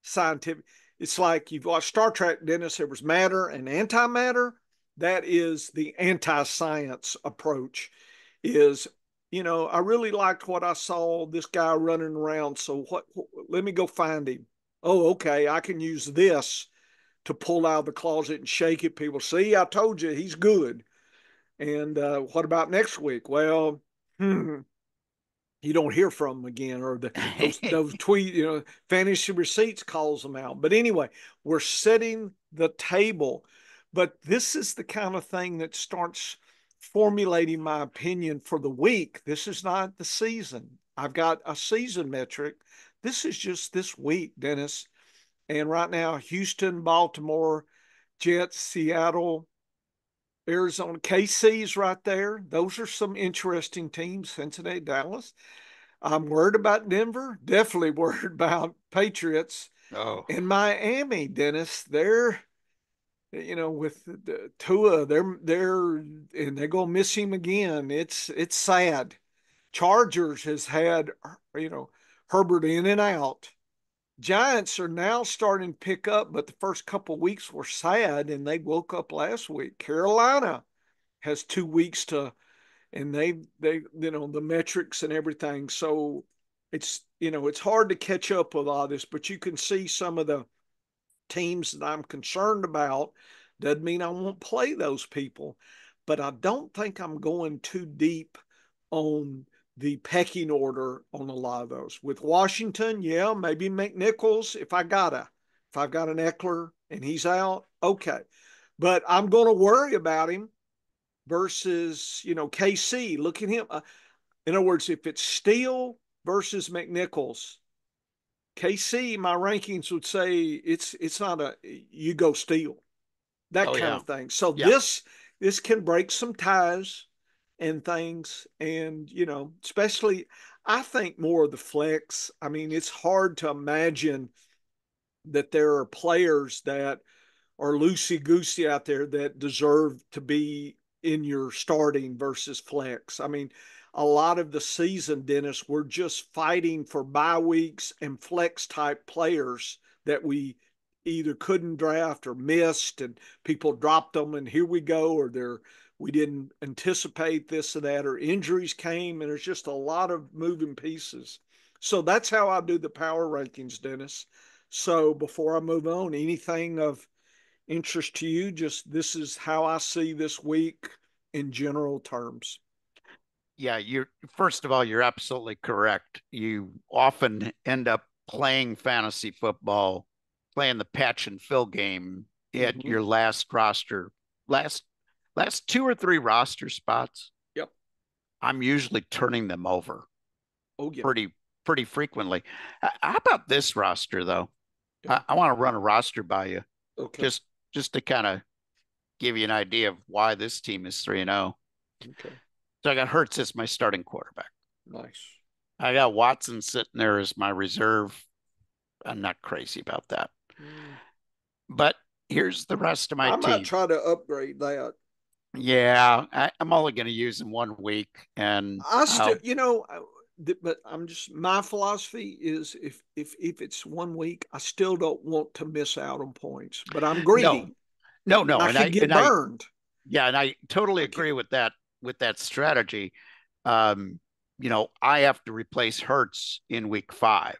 A: scientific. It's like you've watched Star Trek, Dennis, there was matter and antimatter. That is the anti science approach. Is, I really liked what I saw, this guy running around. So let me go find him. Oh, okay. I can use this to pull out of the closet and shake it. People, see, I told you he's good. And what about next week? Well, you don't hear from them again, or those tweet, fantasy receipts calls them out. But anyway, we're setting the table. But this is the kind of thing that starts formulating my opinion for the week. This is not the season. I've got a season metric. This is just this week, Dennis. And right now, Houston, Baltimore, Jets, Seattle, Arizona, KC's right there. Those are some interesting teams. Cincinnati, Dallas. I'm worried about Denver. Definitely worried about Patriots
B: Oh,
A: and Miami. Dennis, they're with the Tua, and they're gonna miss him again. It's sad. Chargers has had Herbert in and out. Giants are now starting to pick up, but the first couple of weeks were sad, and they woke up last week. Carolina has 2 weeks to, and they the metrics and everything. So it's hard to catch up with all this, but you can see some of the teams that I'm concerned about. Doesn't mean I won't play those people, but I don't think I'm going too deep on the pecking order on a lot of those. With Washington, yeah, maybe McNichols if I've got an Eckler and he's out, okay. But I'm going to worry about him versus, KC. Look at him. In other words, if it's Steele versus McNichols, KC, my rankings would say it's not a you go steal, that
B: Oh
A: kind
B: yeah,
A: of thing. So
B: yeah,
A: this can break some ties and things, and especially I think more of the flex. I mean, it's hard to imagine that there are players that are loosey goosey out there that deserve to be in your starting versus flex. I mean, a lot of the season, Dennis, we're just fighting for bye weeks and flex type players that we either couldn't draft or missed, and people dropped them, and here we go, or we didn't anticipate this or that, or injuries came, and there's just a lot of moving pieces. So that's how I do the power rankings, Dennis. So before I move on, anything of interest to you? Just this is how I see this week in general terms.
B: yeah. You're first of all, you're absolutely correct. You often end up playing fantasy football, playing the patch and fill game at
A: Mm-hmm.
B: your last last two or three roster spots.
A: Yep.
B: I'm usually turning them over
A: Oh yeah.
B: pretty frequently. How about this roster though?
A: Yeah.
B: I want to run a roster by you
A: Okay.
B: just just to kind of give you an idea of why this team is 3-0.
A: Okay.
B: So I got Hurts as my starting quarterback.
A: Nice.
B: I got Watson sitting there as my reserve. I'm not crazy about that.
A: Mm.
B: But here's the rest of my
A: I might
B: team.
A: try to upgrade that.
B: Yeah, I'm only going to use them 1 week, and
A: I still,
B: I'll
A: but I'm just my philosophy is if it's 1 week, I still don't want to miss out on points. But I'm
B: no,
A: greedy, and
B: no,
A: I
B: and
A: could
B: I
A: get
B: and I
A: burned.
B: yeah, and I totally
A: I can,
B: agree with that strategy. Um, I have to replace Hertz in week 5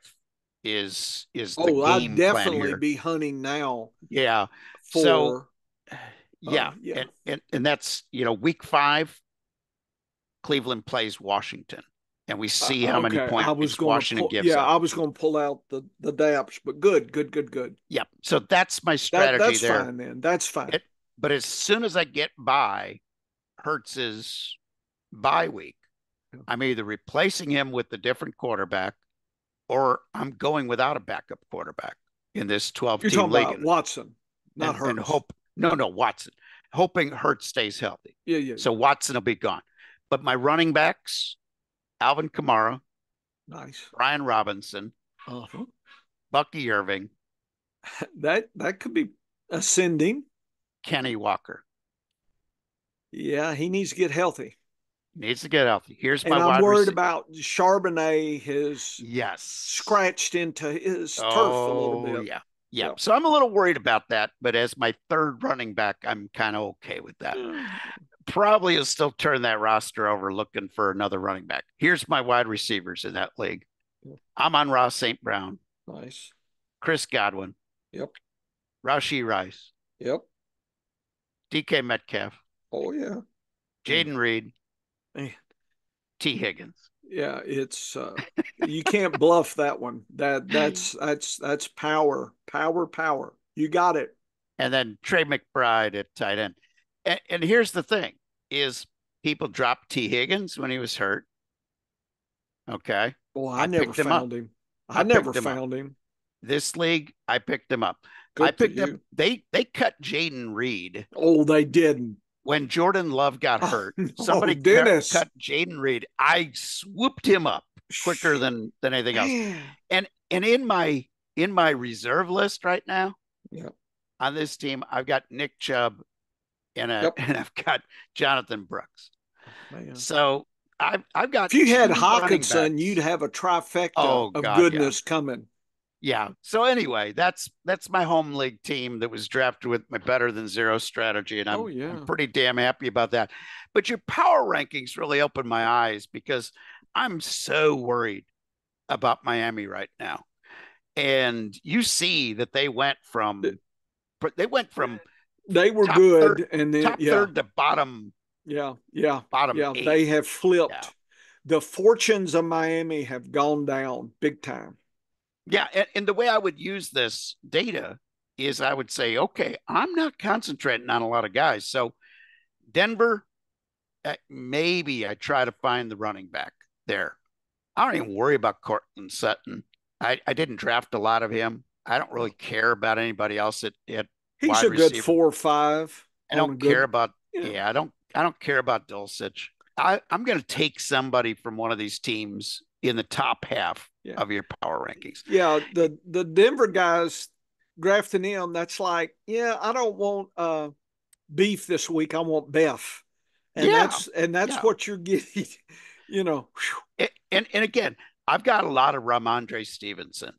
B: is the
A: oh, I'd
B: game plan
A: definitely
B: here.
A: be hunting now
B: Yeah. So
A: for
B: yeah,
A: yeah.
B: and that's week 5, Cleveland plays Washington, and we see how many
A: Okay,
B: points Washington gives up.
A: I was going to pull out the daps, but good, good, good, good.
B: Yep. So that's my
A: That
B: strategy
A: that's
B: there.
A: fine then. That's fine.
B: It, but as soon as I get by Hertz's bye week, I'm either replacing him with a different quarterback or I'm going without a backup quarterback in this 12
A: You're
B: team
A: talking
B: league
A: about Watson, not
B: and
A: Hurts.
B: hope no Watson, hoping Hurts stays healthy.
A: Yeah, yeah,
B: So
A: yeah.
B: Watson will be gone. But my running backs, Alvin Kamara,
A: Nice.
B: Brian Robinson,
A: Uh-huh.
B: Bucky Irving,
A: That could be ascending.
B: Kenny Walker.
A: Yeah, he needs to get healthy.
B: Needs to get healthy. Here's my
A: And I'm
B: wide
A: worried
B: receiver.
A: about Charbonnet has
B: Yes.
A: scratched into his turf a little
B: Oh,
A: bit.
B: yeah. Yeah.
A: Yeah.
B: So I'm a little worried about that. But as my third running back, I'm kind of okay with that. Probably will still turn that roster over looking for another running back. Here's my wide receivers in that league. I'm on Ross St. Brown,
A: Nice.
B: Chris Godwin,
A: Yep.
B: Rashi Rice,
A: Yep.
B: DK Metcalf,
A: Oh yeah. Mm.
B: Jaden Reed,
A: Man,
B: T. Higgins.
A: yeah, it's you can't bluff that one. That's power, power, power. You got it.
B: And then Trey McBride at tight end. And here's the thing is people dropped T. Higgins when he was hurt. Okay.
A: Well, I
B: I
A: never
B: picked him up.
A: found him. I
B: I
A: never
B: picked him up.
A: found him.
B: This league, I picked him up. I
A: Good for
B: picked up
A: you.
B: they cut Jaden Reed
A: Oh, they didn't.
B: when Jordan Love got
A: Oh
B: hurt.
A: no,
B: Somebody
A: Dennis.
B: cut Jaden Reed. I swooped him up quicker than anything else.
A: Man.
B: And in my reserve list right now
A: Yep.
B: on this team, I've got Nick Chubb
A: Yep.
B: and I've got Jonathan Brooks.
A: Man.
B: So I've got
A: If you had
B: two running
A: Hawkinson, you'd
B: backs.
A: have a trifecta
B: Oh
A: of
B: God, yeah.
A: goodness coming.
B: Yeah. So anyway, that's my home league team that was drafted with my better than zero strategy, and
A: Oh
B: I'm
A: yeah.
B: pretty damn happy about that. But your power rankings really opened my eyes because I'm so worried about Miami right now. And you see that they went from
A: They were
B: top third
A: good, and then
B: top third to
A: yeah, yeah,
B: bottom
A: yeah.
B: eight.
A: They have
B: Yeah.
A: flipped. The fortunes of Miami have gone down big time.
B: Yeah, and the way I would use this data is I would say, okay, I'm not concentrating on a lot of guys. So Denver, maybe I try to find the running back there. I don't even worry about Cortland Sutton. I didn't draft a lot of him. I don't really care about anybody else at
A: He's
B: wide
A: a good
B: receiver.
A: 4 or 5
B: I
A: on
B: don't
A: a
B: care
A: good,
B: about
A: yeah,
B: yeah, I don't care about Dulcich. I'm going to take somebody from one of these teams in the top half
A: yeah,
B: of your power rankings.
A: yeah. The Denver guys drafting him. That's like, yeah, I don't want beef this week. I want Beth, and
B: Yeah,
A: that's
B: yeah.
A: what you're getting. You know,
B: And again, I've got a lot of Ramondre Stevenson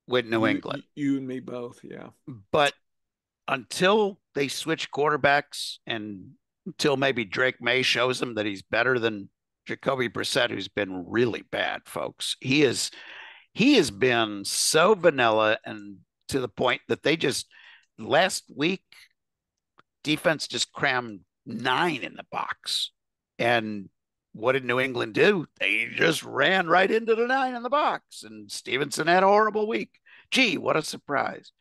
B: with New England,
A: you and me both. Yeah,
B: but until they switch quarterbacks and until maybe Drake May shows them that he's better than Jacoby Brissett, who's been really bad, folks. He has been so vanilla and to the point that they just last week defense just crammed 9 in the box. And what did New England do? They just ran right into the 9 in the box. And Stevenson had a horrible week. Gee, what a surprise.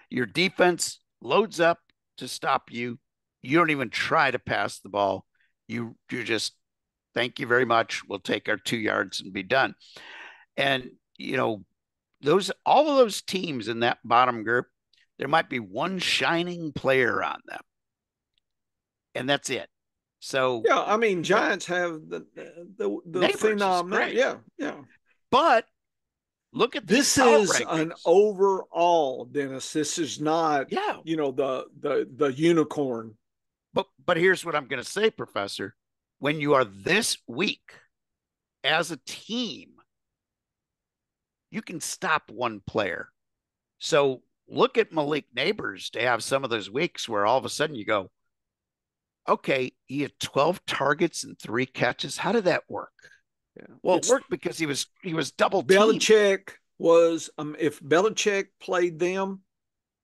B: Your defense loads up to stop you. You don't even try to pass the ball. You just thank you very much. We'll take our 2 yards and be done. And those all of those teams in that bottom group, there might be one shining player on them, and that's it. So
A: yeah. I mean, Giants have the
B: Neighbors is
A: phenom now.
B: great,
A: Yeah, yeah.
B: but look at these
A: This
B: power
A: is an
B: rankings.
A: overall, Dennis. This is not,
B: Yeah,
A: the unicorn.
B: but here's what I'm going to say, Professor. When you are this weak as a team, you can stop one player. So look at Malik Neighbors to have some of those weeks where all of a sudden you go, okay, he had 12 targets and 3 catches. How did that work?
A: Yeah,
B: Well, it
A: it's
B: worked because he was double teamed.
A: Belichick was. If Belichick played them,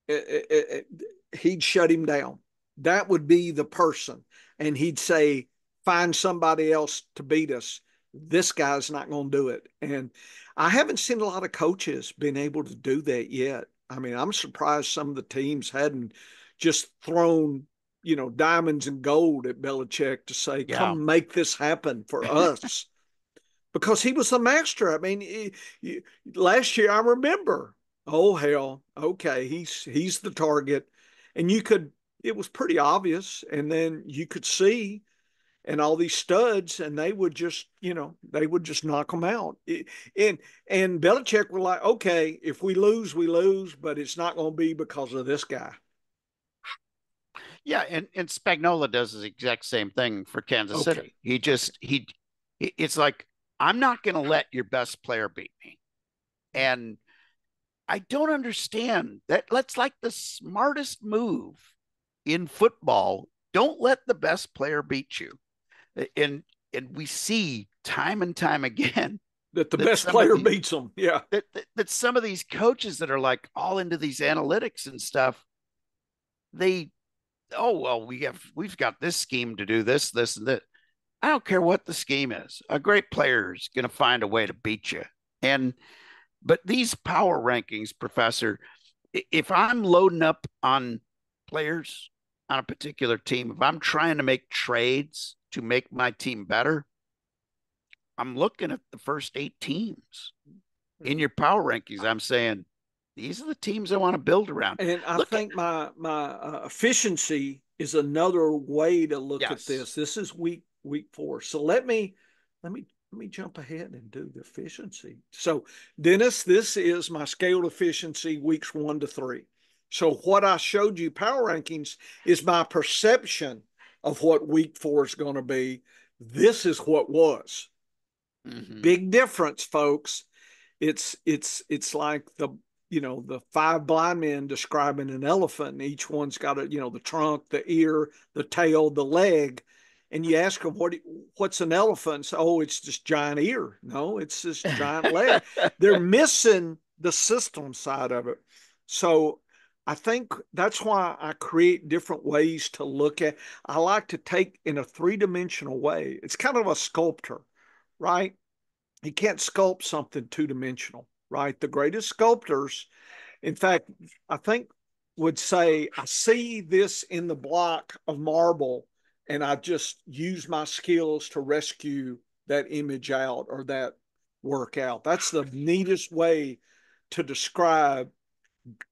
A: he'd shut him down. That would be the person, and he'd say, "Find somebody else to beat us. This guy's not going to do it." And I haven't seen a lot of coaches been able to do that yet. I mean, I'm surprised some of the teams hadn't just thrown, diamonds and gold at Belichick to say,
B: Yeah.
A: "Come make this happen for us." Because he was the master. I mean, last year I remember. Oh hell, okay, he's the target, and you could. It was pretty obvious, and then you could see, and all these studs, and they would just knock them out. And Belichick were like, okay, if we lose, we lose, but it's not going to be because of this guy.
B: Yeah, and Spagnola does the exact same thing for Kansas
A: Okay,
B: City. He
A: okay,
B: just he it's like I'm not going to let your best player beat me. And I don't understand that. That's like the smartest move in football. Don't let the best player beat you. And and we see time and time again
A: that the
B: that
A: best
B: some of
A: player
B: these
A: beats them. Yeah,
B: that some of these coaches that are like all into these analytics and stuff, they oh well we've got this scheme to do this and that. I don't care what the scheme is. A great player is going to find a way to beat you. And but these power rankings, Professor, if I'm loading up on players on a particular team, if I'm trying to make trades to make my team better, I'm looking at the first 8 teams in your power rankings. I'm saying these are the teams I want to build around.
A: and I
B: Look at
A: think my efficiency is another way to look at
B: yes.
A: this. This is week 4, so let me jump ahead and do the efficiency. So, Dennis, this is my scaled efficiency weeks 1 to 3. So, what I showed you power rankings is my perception of what week 4 is going to be. This is what was.
B: Mm-hmm.
A: Big difference, folks. It's like the 5 blind men describing an elephant, and each one's got the trunk, the ear, the tail, the leg. And you ask them what's an elephant? So, oh, it's just giant ear. No, it's this giant leg. They're missing the system side of it. So I think that's why I create different ways to look at. I like to take in a 3 dimensional way. It's kind of a sculptor, right? You can't sculpt something 2 dimensional, right? The greatest sculptors, in fact, I think would say, I see this in the block of marble, and I just use my skills to rescue that image out or that work out. That's the neatest way to describe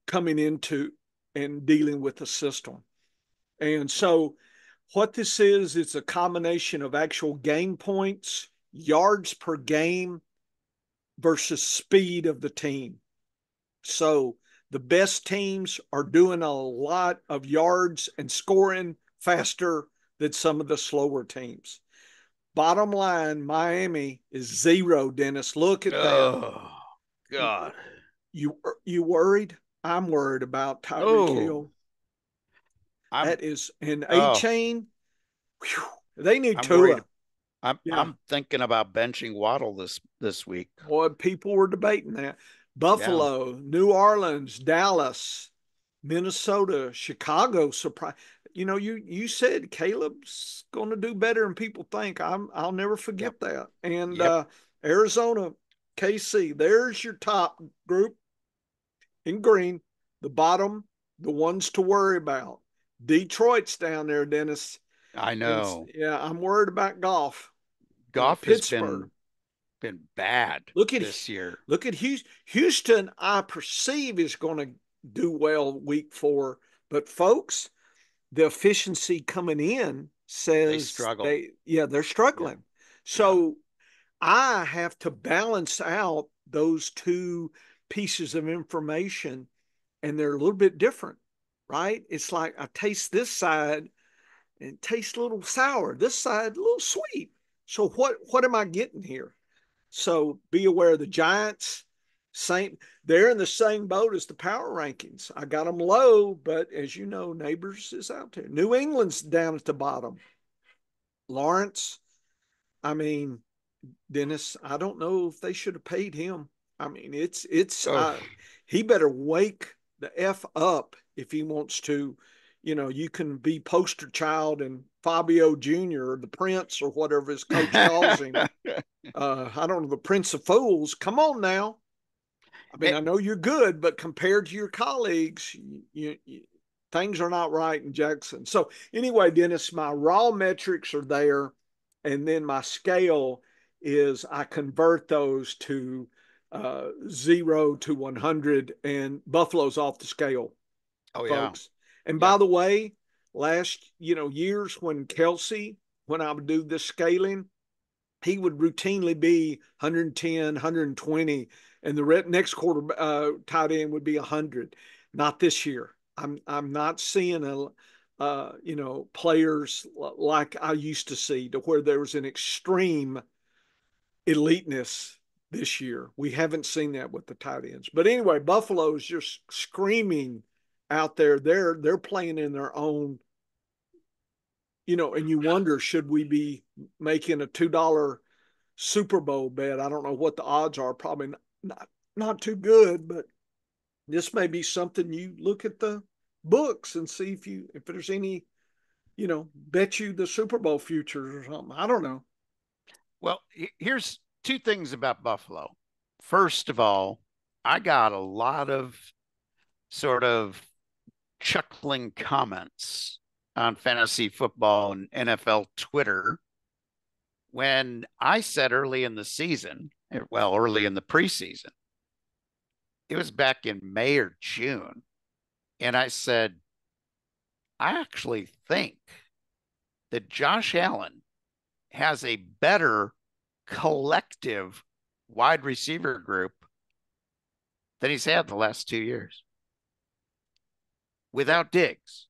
A: coming into and dealing with the system. And so what this is, it's a combination of actual game points, yards per game versus speed of the team. So the best teams are doing a lot of yards and scoring faster than some of the slower teams. Bottom line, Miami is zero, Dennis. Look at that.
B: Oh, God.
A: You worried? I'm worried about Tyreek
B: Oh,
A: Hill.
B: I'm
A: That is an A
B: oh,
A: chain. They need
B: I'm worried.
A: Tua.
B: I'm
A: Yeah.
B: I'm thinking about benching Waddle this week.
A: Boy, people were debating that.
B: Yeah.
A: Buffalo, New Orleans, Dallas, Minnesota, Chicago. Surprise! You said Caleb's going to do better than people think. I'll never
B: Yep.
A: forget that. And
B: Yep.
A: Arizona, KC. There's your top group in green. The bottom, the ones to worry about. Detroit's down there, Dennis.
B: I
A: And
B: know.
A: yeah, I'm worried about golf.
B: Goff has
A: Pittsburgh.
B: been bad
A: Look at
B: this year.
A: look at Houston. I perceive is going to do well week 4, but folks, the efficiency coming in
B: They
A: says
B: struggle.
A: they're
B: Yeah.
A: struggling.
B: Yeah.
A: So I have to balance out those two pieces of information, and they're a little bit different, right? It's like I taste this side and it tastes a little sour. This side a little sweet. So what am I getting here? So be aware the Giants, same, they're in the same boat as the power rankings. I got them low, but as you know, Neighbors is out there. New England's down at the bottom. Lawrence, I mean, Dennis, I don't know if they should have paid him. I mean,
B: Oh,
A: he better wake the F up if he wants to. You can be poster child and Fabio Jr. or the Prince or whatever his coach calls him. I don't know, the Prince of Fools. Come on now. I mean,
B: Hey,
A: I know you're good, but compared to your colleagues, things are not right in Jackson. So anyway, Dennis, my raw metrics are there, and then my scale is I convert those to 0 to 100, and Buffalo's off the scale,
B: oh yeah.
A: folks. And by
B: Yep.
A: the way, last years when Kelsey, when I would do this scaling, he would routinely be 110, 120, and the next quarter tight end would be 100. Not this year. I'm not seeing players like I used to see, to where there was an extreme eliteness this year. We haven't seen that with the tight ends. But anyway, Buffalo is just screaming out there. They're playing in their own, and you wonder, should we be making a $2 Super Bowl bet? I don't know what the odds are. Probably not too good, but this may be something you look at the books and see if there's any, bet you the Super Bowl futures or something. I don't know.
B: Well, here's two things about Buffalo. First of all, I got a lot of sort of chuckling comments on fantasy football and NFL Twitter when I said early in the season, well, early in the preseason, it was back in May or June. And I said, I actually think that Josh Allen has a better collective wide receiver group than he's had the last 2 years without Diggs.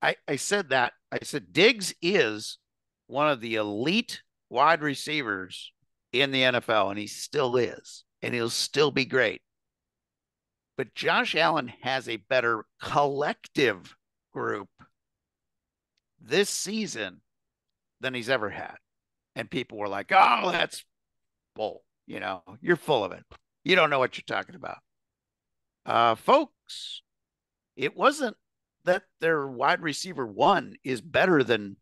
B: I said that. I said Diggs is one of the elite wide receivers in the NFL, and he still is, and he'll still be great. But Josh Allen has a better collective group this season than he's ever had. And people were like, oh, that's bull. You're full of it. You don't know what you're talking about. Folks, it wasn't that their wide receiver one is better than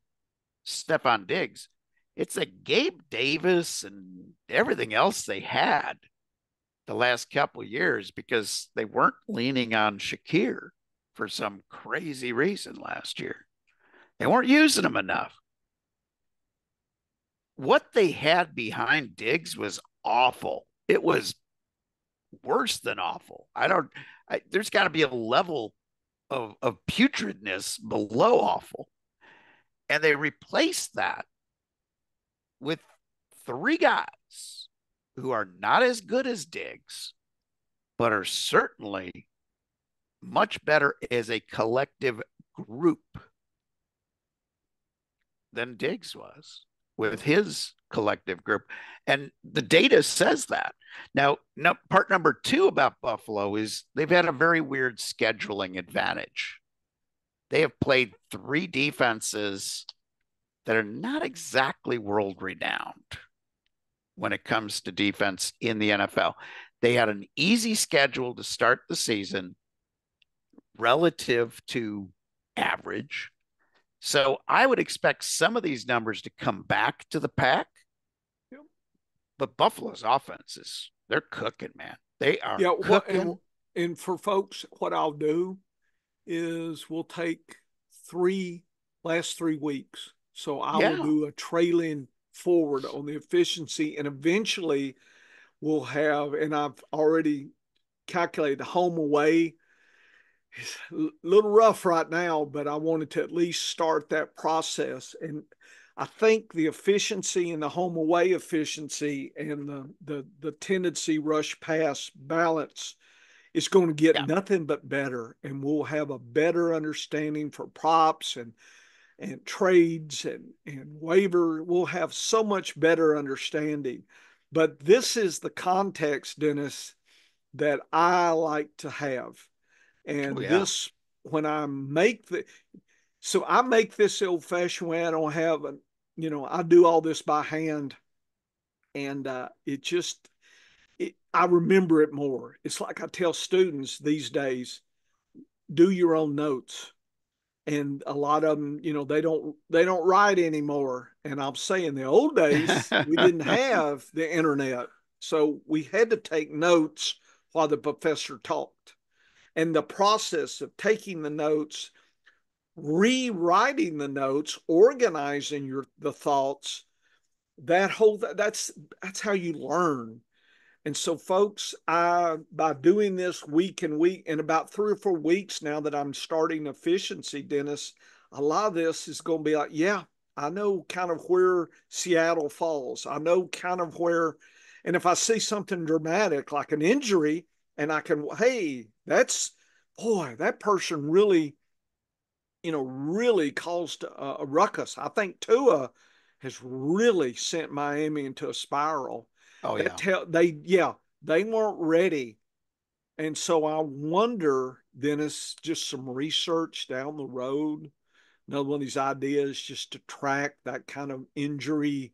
B: Stephon Diggs. It's a Gabe Davis and everything else they had the last couple of years because they weren't leaning on Shakir for some crazy reason last year. They weren't using him enough. What they had behind Diggs was awful. It was worse than awful. There's got to be a level of putridness below awful. And they replaced that with three guys who are not as good as Diggs, but are certainly much better as a collective group than Diggs was with his collective group. And the data says that. Now, part number two about Buffalo is they've had a very weird scheduling advantage. They have played three defenses that are not exactly world renowned when it comes to defense in the NFL. They had an easy schedule to start the season relative to average. So I would expect some of these numbers to come back to the pack.
A: Yep.
B: But Buffalo's offenses, they're cooking, man. They are
A: Yeah.
B: cooking.
A: And for folks, what I'll do is we'll take last 3 weeks. So I will
B: Yeah.
A: do a trailing forward on the efficiency, and eventually we'll have, and I've already calculated home away. It's a little rough right now, but I wanted to at least start that process. And I think the efficiency and the home away efficiency and the tendency rush pass balance is going to get
B: Yeah.
A: nothing but better. And we'll have a better understanding for props and trades and waiver. We'll have so much better understanding. But this is the context, Dennis, that I like to have.
B: Oh,
A: And
B: yeah.
A: this, when I make so I make this old fashioned way. I don't have I do all this by hand, and I remember it more. It's like I tell students these days, do your own notes. And a lot of them, they don't write anymore. And I'm saying the old days we didn't have the internet, so we had to take notes while the professor talked. And the process of taking the notes, rewriting the notes, organizing the thoughts, that's how you learn. And so, folks, by doing this week and week, in about 3 or 4 weeks now that I'm starting efficiency, Dennis, a lot of this is going to be like, yeah, I know kind of where Seattle falls. I know kind of where, and if I see something dramatic like an injury, and I can, hey, boy, that person really caused a ruckus. I think Tua has really sent Miami into a spiral.
B: Oh, yeah.
A: They weren't ready. And so I wonder, Dennis, just some research down the road, another one of these ideas just to track that kind of injury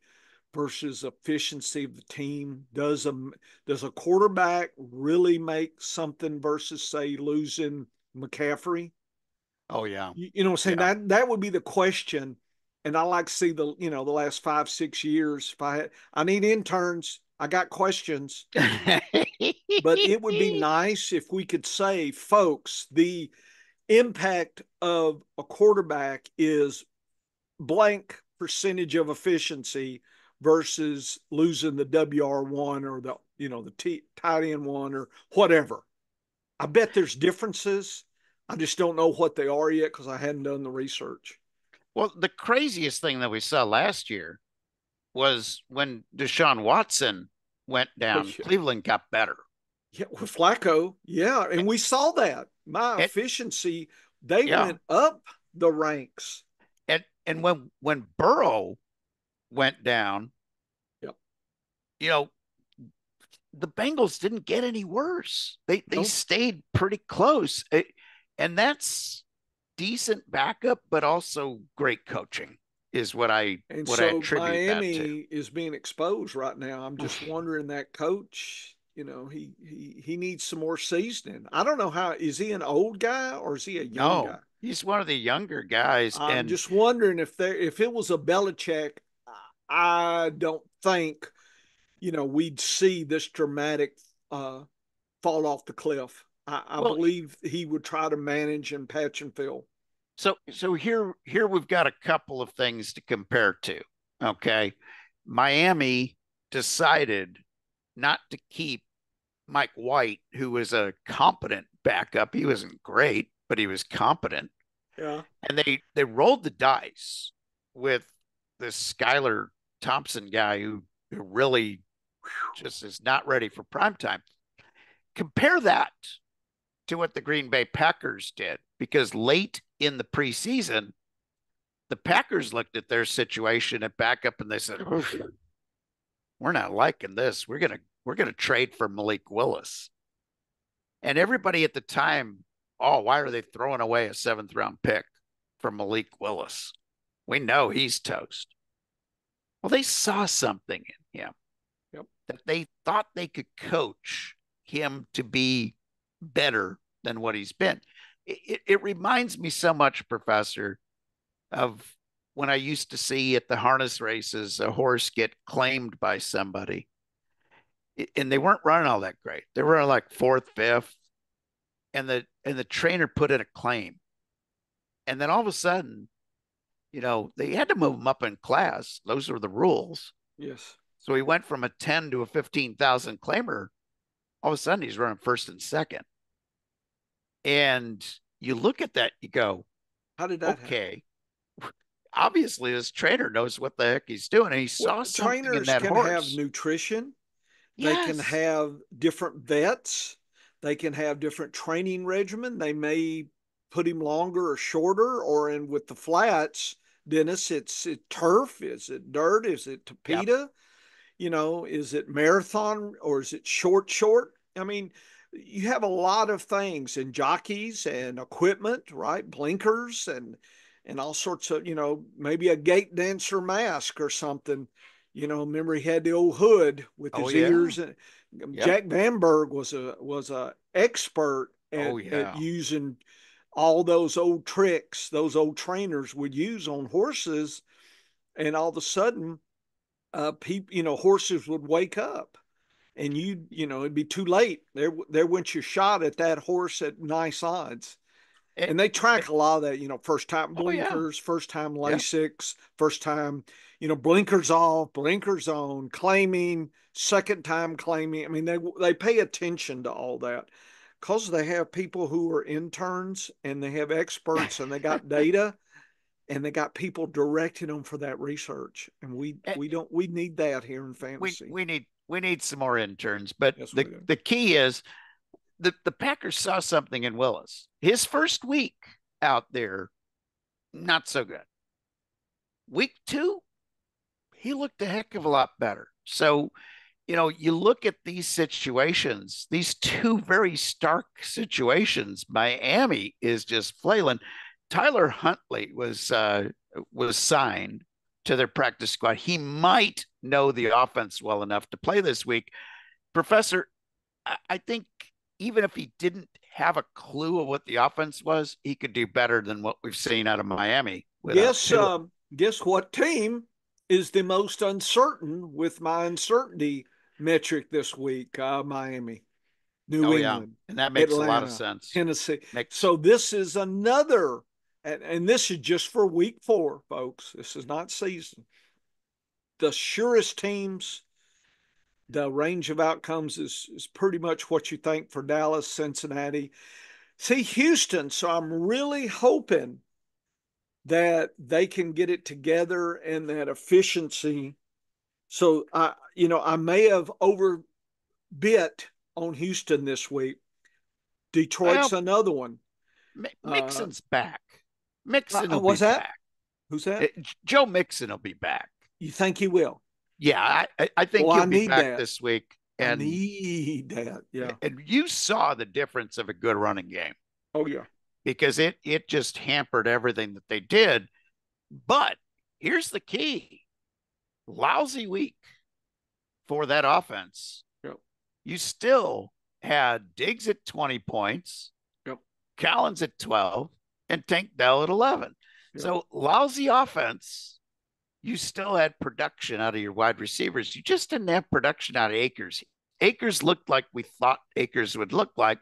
A: versus efficiency of the team. Does a quarterback really make something versus, say, losing McCaffrey?
B: Oh, yeah.
A: You know what I'm saying?
B: Yeah.
A: That would be the question. And I like to see the last 5, 6 years. If I need interns, I got questions. But it would be nice if we could say, folks, the impact of a quarterback is blank percentage of efficiency versus losing the WR1 or the tight end one or whatever. I bet there's differences. I just don't know what they are yet because I hadn't done the research.
B: Well, the craziest thing that we saw last year was when Deshaun Watson went down, Cleveland got better.
A: Yeah, with Flacco, yeah, and we saw that. My
B: And,
A: efficiency, they
B: yeah.
A: went up the ranks.
B: And when Burrow went down,
A: Yep.
B: you know, the Bengals didn't get any worse. They
A: No.
B: stayed pretty close. And that's decent backup, but also great coaching is what I
A: And so
B: attribute that to.
A: Miami is being exposed right now. I'm just wondering that coach, he needs some more seasoning. I don't know how is he an old guy or is he a young guy?
B: No, he's one of the younger guys,
A: I'm
B: and
A: just wondering if it was a Belichick, I don't think we'd see this dramatic fall off the cliff. I
B: well,
A: believe he would try to manage and patch and fill.
B: so here we've got a couple of things to compare to. Okay, Miami decided not to keep Mike White, who was a competent backup. He wasn't great, but he was competent.
A: Yeah.
B: And they rolled the dice with this Skylar Thompson guy who really just is not ready for prime time. Compare that to what the Green Bay Packers did, because late in the preseason, the Packers looked at their situation at backup and they said, we're not liking this. We're gonna trade for Malik Willis. And everybody at the time, oh, why are they throwing away a 7th round pick for Malik Willis? We know he's toast. Well, they saw something in him.
A: Yep.
B: That they thought they could coach him to be better than what he's been. It reminds me so much, Professor, of when I used to see at the harness races a horse get claimed by somebody, and they weren't running all that great. They were like 4th, 5th, and the trainer put in a claim, and then all of a sudden, they had to move him up in class. Those were the rules.
A: Yes.
B: So he went from a 10 to a 15,000 claimer. All of a sudden, he's running 1st and 2nd. And you look at that, you go,
A: how did that
B: okay, happen? Obviously this trainer knows what the heck he's doing. And he saw something in
A: trainers
B: that
A: can
B: horse.
A: have nutrition. They can
B: Yes.
A: have different vets. They can have different training regimen. They may put him longer or shorter, or in with the flats, Dennis, it's turf. Is it dirt? Is it
B: Yep.
A: tapeta? Is it marathon or is it short? I mean, you have a lot of things and jockeys and equipment, right? Blinkers and all sorts of, maybe a gate dancer mask or something. Remember he had the old hood with
B: Oh
A: his
B: yeah.
A: ears. And
B: Yep.
A: Jack Bamberg was a expert
B: Oh
A: at
B: yeah.
A: using all those old tricks those old trainers would use on horses, and all of a sudden, people, horses would wake up, and it'd be too late. There went your shot at that horse at nice odds.
B: It,
A: And they
B: it,
A: track a lot of that, first time
B: oh yeah.
A: blinkers, first time
B: Yeah.
A: Lasix, first time, blinkers off, blinkers on, claiming, second time claiming. I mean, they pay attention to all that because they have people who are interns and they have experts and they got data and they got people directing them for that research. And we need that here in
B: we
A: fantasy.
B: we need we need some more interns, but
A: Yes,
B: the
A: we do.
B: the key is the Packers saw something in Willis. His first week out there, not so good. Week 2, he looked a heck of a lot better. So, you look at these situations, these two very stark situations. Miami is just flailing. Tyler Huntley was signed to their practice squad. He might know the offense well enough to play this week. Professor, I think even if he didn't have a clue of what the offense was, he could do better than what we've seen out of Miami without
A: Guess
B: Tua.
A: guess what team is the most uncertain with my uncertainty metric this week? Miami, New
B: Oh yeah,
A: England,
B: and that makes a lot of
A: Atlanta,
B: sense.
A: Tennessee.
B: Makes
A: So this is another, and this is just for week 4, folks. This is not season. The surest teams, the range of outcomes is pretty much what you think for Dallas, Cincinnati. See, Houston. So I'm really hoping that they can get it together and that efficiency. So I may have overbit on Houston this week. Detroit's
B: well,
A: another one. Uh,
B: Mixon's back. Mixon will be
A: what's that?
B: back.
A: Who's that?
B: Joe Mixon will be back.
A: You think he will?
B: Yeah, I
A: Well,
B: think he'll
A: I
B: be
A: need
B: back
A: that.
B: this week.
A: I
B: And
A: need that. Yeah.
B: and you saw the difference of a good running game,
A: Oh yeah.
B: because it just hampered everything that they did. But here's the key: lousy week for that offense.
A: Yep.
B: You still had Diggs at 20 points,
A: Yep.
B: Collins at 12, and Tank Dell at 11.
A: Yep.
B: So lousy offense. You still had production out of your wide receivers. You just didn't have production out of Akers. Akers looked like we thought Akers would look like.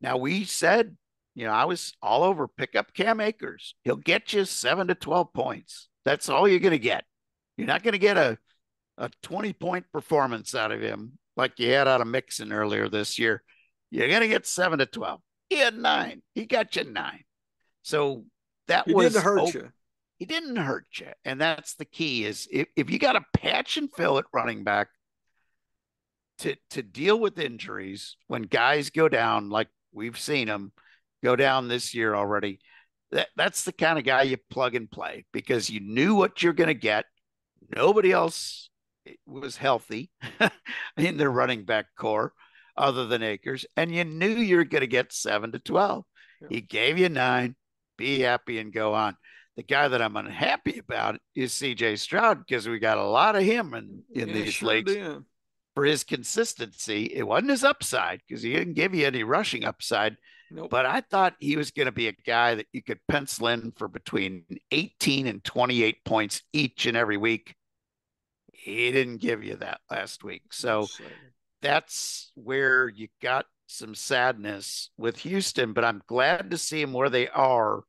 B: Now, we said, I was all over pick up Cam Akers. He'll get you 7 to 12 points. That's all you're going to get. You're not going to get a 20-point performance out of him like you had out of Mixon earlier this year. You're going to get 7 to 12. He had 9. He got you 9. So that
A: He didn't
B: was,
A: hurt
B: oh,
A: you.
B: he didn't hurt you. And that's the key is if you got a patch and fill at running back to deal with injuries when guys go down, like we've seen them go down this year already, that's the kind of guy you plug and play because you knew what you're going to get. Nobody else was healthy in the running back core other than Akers, and you knew you were going to get 7 to 12.
A: Yeah.
B: He gave you 9. Be happy and go on. The guy that I'm unhappy about is CJ Stroud because we got a lot of him in
A: Yeah,
B: these
A: sure
B: leagues
A: did.
B: for his consistency. It wasn't his upside because he didn't give you any rushing upside,
A: Nope.
B: but I thought he was going to be a guy that you could pencil in for between 18 and 28 points each and every week. He didn't give you that last week. So that's where you got some sadness with Houston, but I'm glad to see them where they are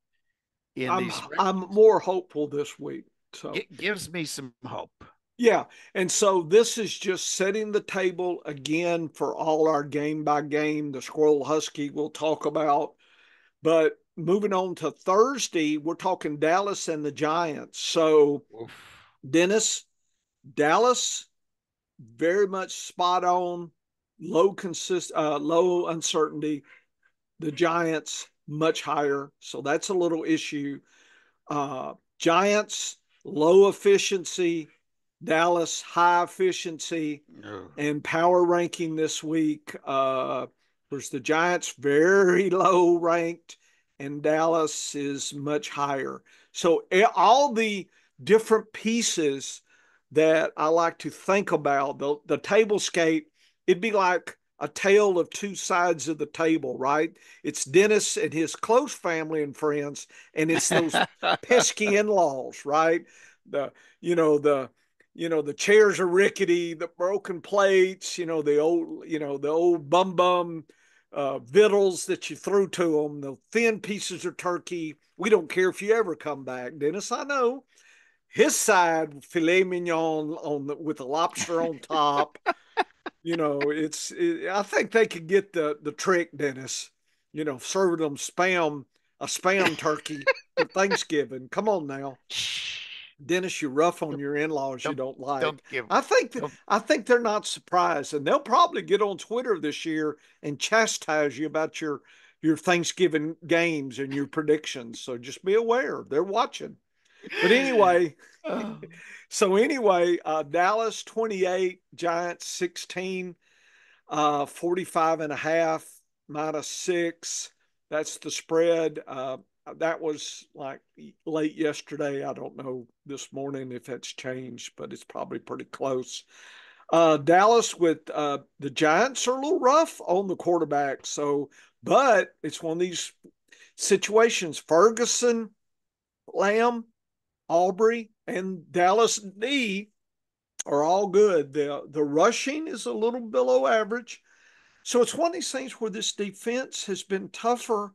B: in
A: I'm
B: these
A: I'm
B: rankings.
A: more hopeful this week. So
B: It gives me some hope.
A: yeah, and so this is just setting the table again for all our game by game. The Squirrel Husky we'll talk about, but moving on to Thursday, we're talking Dallas and the Giants. So
B: Oof.
A: Dennis, Dallas, very much spot on, low uncertainty. The Giants much higher, so that's a little issue. Giants low efficiency, Dallas high efficiency,
B: No.
A: and power ranking this week. There's the Giants very low ranked, and Dallas is much higher. So all the different pieces that I like to think about the tablescape, it'd be like a tale of two sides of the table, right? It's Dennis and his close family and friends, and it's those pesky in-laws, right? The you know the the chairs are rickety, the broken plates, the old bum bum victuals that you threw to them, the thin pieces of turkey. We don't care if you ever come back, Dennis. I know his side filet mignon with the lobster on top. I think they could get the trick, Dennis. Serving them spam turkey for Thanksgiving. Come on now. Dennis, you're rough on your in-laws you
B: don't
A: don't
B: don't
A: like.
B: give
A: I think
B: don't
A: I think they're not surprised, and they'll probably get on Twitter this year and chastise you about your Thanksgiving games and your predictions. So just be aware they're watching. But anyway,
B: oh,
A: Dallas 28, Giants 16, 45 and a half, -6. That's the spread. That was like late yesterday. I don't know this morning if that's changed, but it's probably pretty close. Dallas with the Giants are a little rough on the quarterback. But it's one of these situations. Ferguson, Lamb, Aubrey, and Dallas D are all good. The rushing is a little below average. So it's one of these things where this defense has been tougher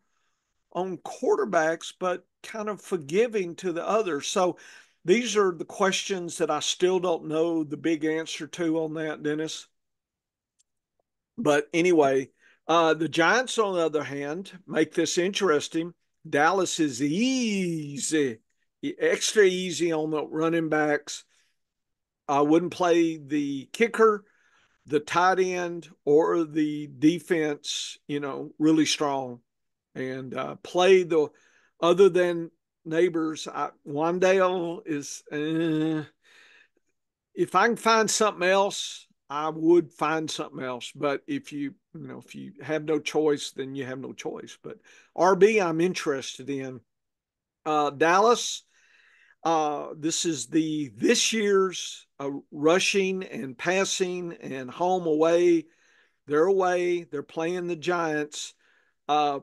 A: on quarterbacks, but kind of forgiving to the others. So these are the questions that I still don't know the big answer to on that, Dennis. But anyway, the Giants, on the other hand, make this interesting. Dallas is easy, extra easy on the running backs. I wouldn't play the kicker, the tight end, or the defense, really strong. And play the other than Neighbors. Wandale is, if I can find something else, I would find something else. But if you have no choice, then you have no choice. But RB, I'm interested in. Dallas, this is this year's rushing and passing and home away. They're away. They're playing the Giants. Uh,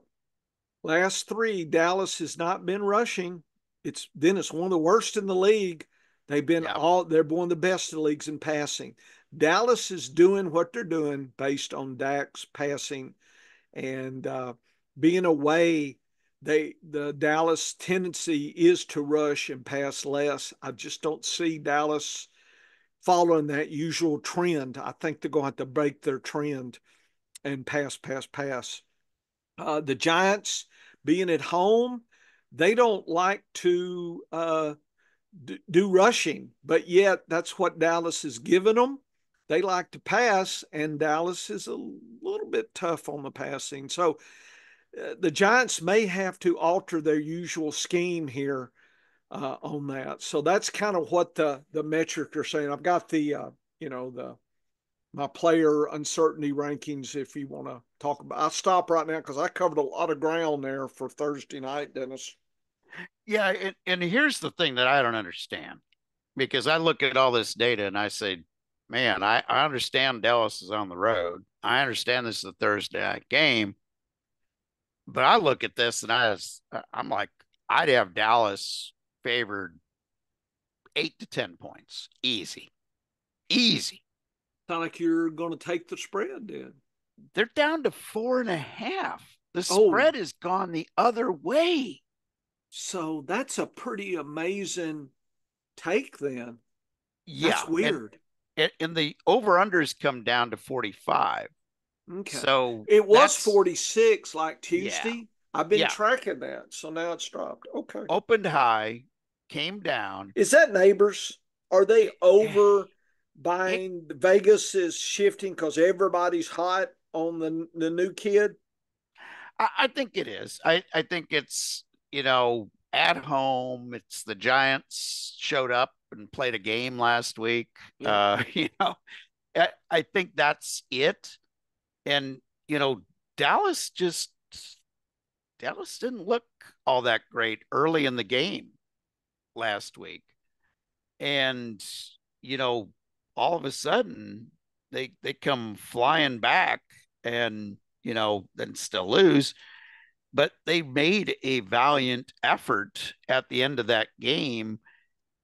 A: Last three, Dallas has not been rushing. It's one of the worst in the league.
B: yeah.
A: They're one of the best of the leagues in passing. Dallas is doing what they're doing based on Dak's passing and being away. The Dallas tendency is to rush and pass less. I just don't see Dallas following that usual trend. I think they're going to have to break their trend and pass, pass, pass. The Giants being at home, they don't like to do rushing, but yet that's what Dallas has given them. They like to pass, and Dallas is a little bit tough on the passing. So the Giants may have to alter their usual scheme here on that. So that's kind of what the metric are saying. I've got the the my player uncertainty rankings. If you want to talk about, I'll stop right now because I covered a lot of ground there for Thursday night, Dennis.
B: Yeah, and here's the thing that I don't understand, because I look at all this data and I say, man, I understand Dallas is on the road. I understand this is a Thursday night game, but I look at this and I'm like, I'd have Dallas favored 8 to 10 points, easy, easy.
A: Sound like you're going to take the spread, then.
B: They're down to 4.5. The
A: Oh,
B: spread has gone the other way.
A: so that's a pretty amazing take, then. That's
B: Yeah,
A: weird.
B: and the over unders come down to 45.
A: Okay.
B: So
A: It was
B: that's
A: 46 like
B: yeah,
A: Tuesday. I've been
B: yeah.
A: tracking that. So now it's dropped. Okay.
B: Opened high, came down.
A: Is that neighbors? Are they
B: It,
A: over
B: it
A: buying? Vegas is shifting because everybody's hot on the new kid.
B: I think it is. I think it's, at home. It's the Giants showed up and played a game last week.
A: Yeah.
B: I think that's it. And, Dallas just Dallas didn't look all that great early in the game last week. And, you know, all of a sudden they come flying back and, then still lose. But they made a valiant effort at the end of that game.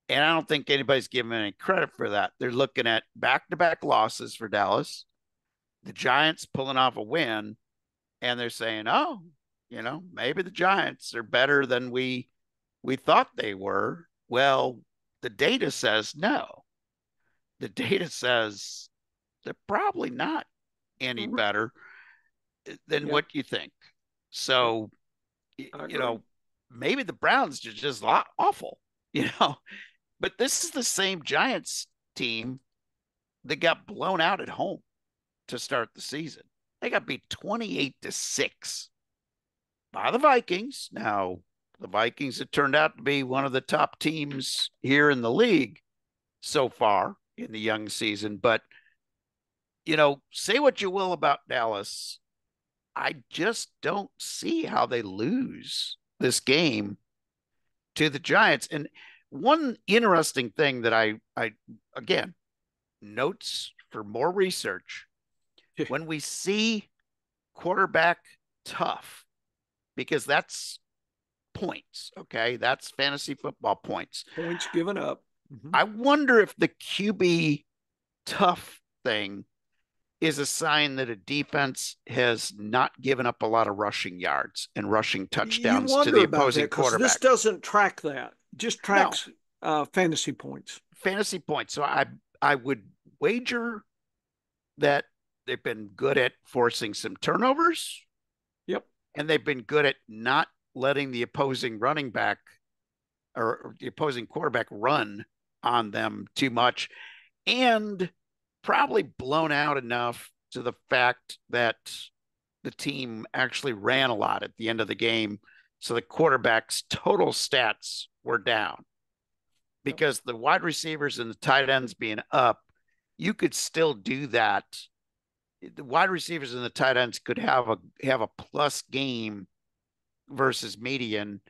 B: And I don't think anybody's giving any credit for that. They're looking at back to back losses for Dallas, the Giants pulling off a win, and they're saying, oh, maybe the Giants are better than we thought they were. Well, the data says no. The data says they're probably not any better than
A: Yeah.
B: what you think.
A: Yeah.
B: So,
A: I agree.
B: maybe the Browns are just awful, you know. But this is the same Giants team that got blown out at home to start the season. They got beat 28-6 by the Vikings. Now, the Vikings have turned out to be one of the top teams here in the league so far in the young season. But, say what you will about Dallas. I just don't see how they lose this game to the Giants. And one interesting thing that I again, notes for more research, when we see quarterback tough, because that's points, okay? That's fantasy football points.
A: Points given up.
B: I wonder if the QB tough thing is a sign that a defense has not given up a lot of rushing yards and rushing
A: You
B: touchdowns to
A: wonder
B: the
A: about that
B: opposing
A: because this
B: quarterback.
A: doesn't track that. It just
B: No,
A: tracks fantasy points.
B: fantasy points. So I would wager that they've been good at forcing some turnovers,
A: Yep.
B: and they've been good at not letting the opposing running back or the opposing quarterback run on them too much, and probably blown out enough to the fact that the team actually ran a lot at the end of the game. So the quarterback's total stats were down
A: Yep.
B: because the wide receivers and the tight ends being up, you could still do that. The wide receivers and the tight ends could have a plus game versus median,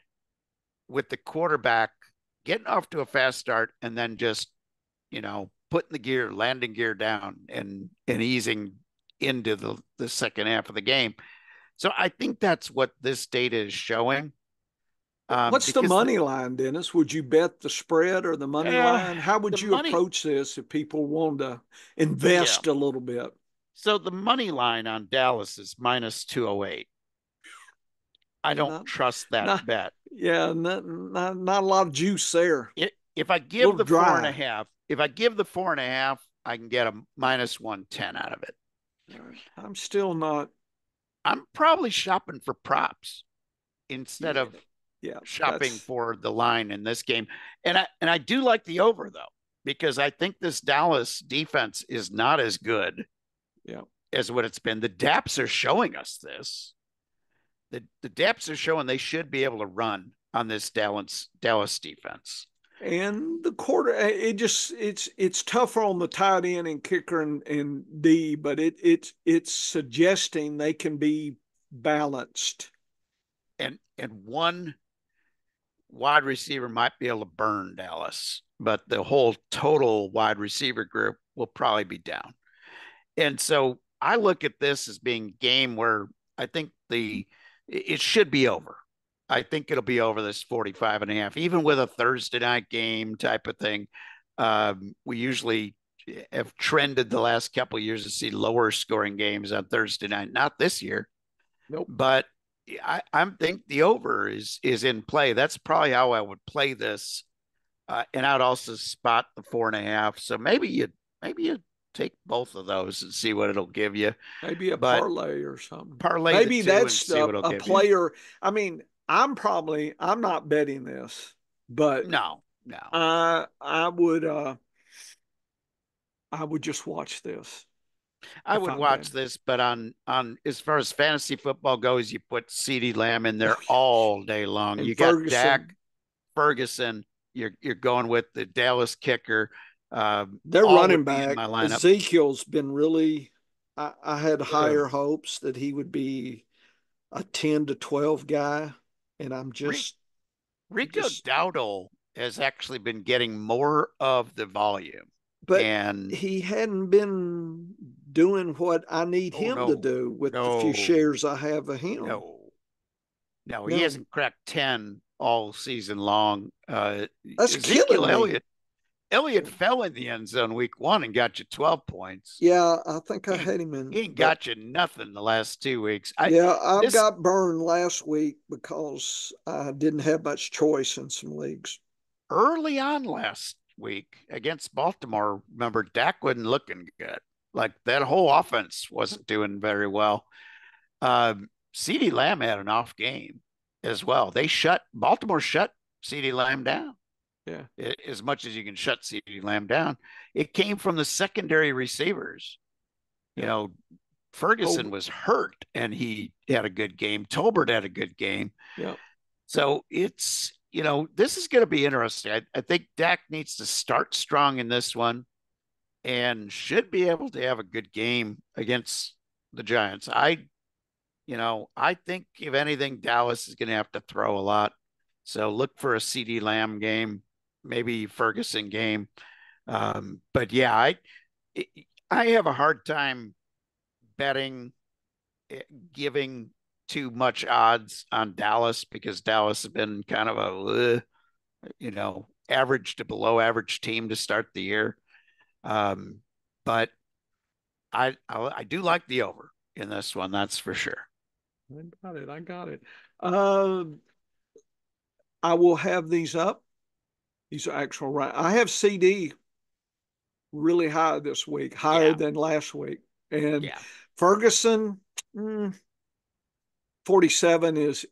B: with the quarterback getting off to a fast start and then just, putting the landing gear down and easing into the second half of the game. So I think that's what this data is showing.
A: What's the
B: Because
A: money line, Dennis? Would you bet the spread or the money line? How
B: the
A: would you
B: money,
A: approach this if people want to
B: yeah.
A: invest a little bit?
B: So the money line on Dallas is minus 208. I don't
A: Not,
B: trust that
A: not,
B: bet.
A: yeah, not a lot of juice there.
B: If I
A: A
B: give
A: little
B: the four and a
A: dry.
B: half, if I give the 4.5, I can get a -110 out of it.
A: I'm still not.
B: I'm probably shopping for props instead
A: Yeah,
B: of
A: yeah.
B: shopping
A: That's
B: for the line in this game. And I do like the over though, because I think this Dallas defense is not as good
A: yeah.
B: as what it's been. The DAPs are showing us this. The DAPs are showing they should be able to run on this Dallas defense.
A: And the quarter, it's tougher on the tight end and kicker and D, but it's suggesting they can be balanced.
B: And one wide receiver might be able to burn Dallas, but the whole total wide receiver group will probably be down. And so I look at this as being a game where I think it should be over. I think it'll be over this 45.5, even with a Thursday night game type of thing. We usually have trended the last couple of years to see lower scoring games on Thursday night. Not this year,
A: Nope.
B: but I'm think the over is in play. That's probably how I would play this, and I'd also spot the 4.5. So maybe you take both of those and see what it'll give you.
A: Maybe a
B: But
A: parlay or something.
B: parlay the
A: Maybe
B: two and
A: that's
B: see what it'll
A: a
B: give you.
A: player. I mean, I'm not betting this, but
B: No, no.
A: I would just watch this
B: I
A: if
B: would
A: I'm
B: watch
A: betting.
B: this, but on as far as fantasy football goes, you put CeeDee Lamb in
A: Oh
B: there
A: yeah,
B: all day long.
A: and
B: You got Dak,
A: Ferguson,
B: Ferguson. You're going with the Dallas kicker.
A: their
B: All
A: running
B: would be in
A: back
B: my lineup.
A: Ezekiel's been really. I had higher
B: Ugh.
A: hopes that he would be a 10 to 12 guy, and I'm
B: Rico
A: just.
B: Dowdle has actually been getting more of the volume.
A: But
B: And
A: he hadn't been doing what I need
B: oh
A: him to
B: no,
A: do with the few
B: no,
A: shares I have of him.
B: no, no, he
A: No,
B: hasn't cracked 10 all season long.
A: that's
B: Ezekiel
A: killing me.
B: Elliott fell in the end zone week 1 and got you 12 points.
A: Yeah, I think I
B: He
A: had him in,
B: he ain't
A: but
B: got you nothing the last 2 weeks. I
A: yeah, I
B: this
A: got burned last week because I didn't have much choice in some leagues.
B: Early on last week against Baltimore, remember Dak wasn't looking good. Like that whole offense wasn't doing very well. CeeDee Lamb had an off game as well. Baltimore shut CeeDee Lamb down
A: Yeah.
B: as much as you can shut CeeDee Lamb down. It came from the secondary receivers. You
A: Yeah.
B: know, Ferguson
A: Oh,
B: was hurt and he had a good game. Tolbert had a good game.
A: yeah.
B: So this is going to be interesting. I think Dak needs to start strong in this one and should be able to have a good game against the Giants. I think if anything, Dallas is going to have to throw a lot. So look for a CeeDee Lamb game, maybe Ferguson game. But yeah, I have a hard time betting, giving too much odds on Dallas because Dallas has been kind of average to below average team to start the year. But I do like the over in this one, that's for sure.
A: I got it. I got it. Uh, I will have these up. These are actual right. I have CD really high this week, higher
B: Yeah,
A: than last week. And
B: yeah,
A: Ferguson, mm, 47 is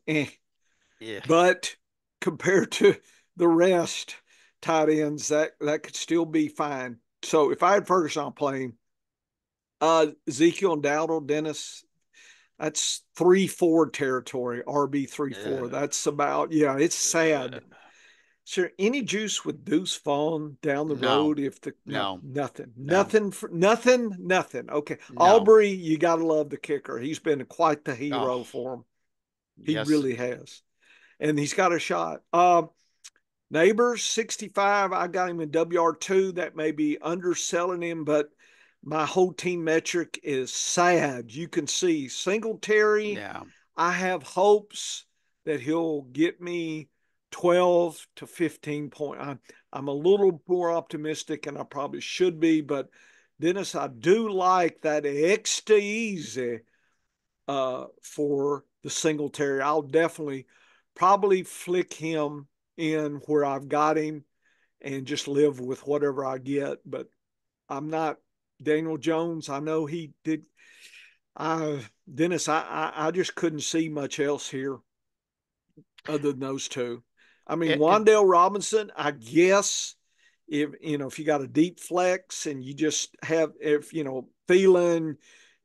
B: yeah.
A: but compared to the rest tight ends, that could still be fine. So if I had Ferguson playing, Ezekiel and Dowdle, Dennis, that's 3-4 territory, RB 3-4.
B: Uh,
A: That's about, yeah, it's
B: uh,
A: sad. Is there any juice with Deuce Vaughn down the
B: no,
A: road? If the no,
B: no,
A: nothing,
B: no,
A: nothing. Okay,
B: no.
A: Aubrey, you gotta love the kicker. He's been quite the
B: Oh,
A: hero for him. He
B: yes.
A: really has, and he's got a shot. Neighbors 65. I got him in WR2. That may be underselling him, but my whole team metric is sad. You can see Singletary.
B: Yeah.
A: I have hopes that he'll get me 12 to 15 points. I'm a little more optimistic, and I probably should be, but Dennis, I do like that extra easy for the Singletary. I'll definitely probably flick him in where I've got him and just live with whatever I get. But I'm not Daniel Jones. I know he did. Dennis, I just couldn't see much else here other than those two. I mean,
B: And
A: Wandale Robinson, I guess if you got a deep flex and you just have if Thielen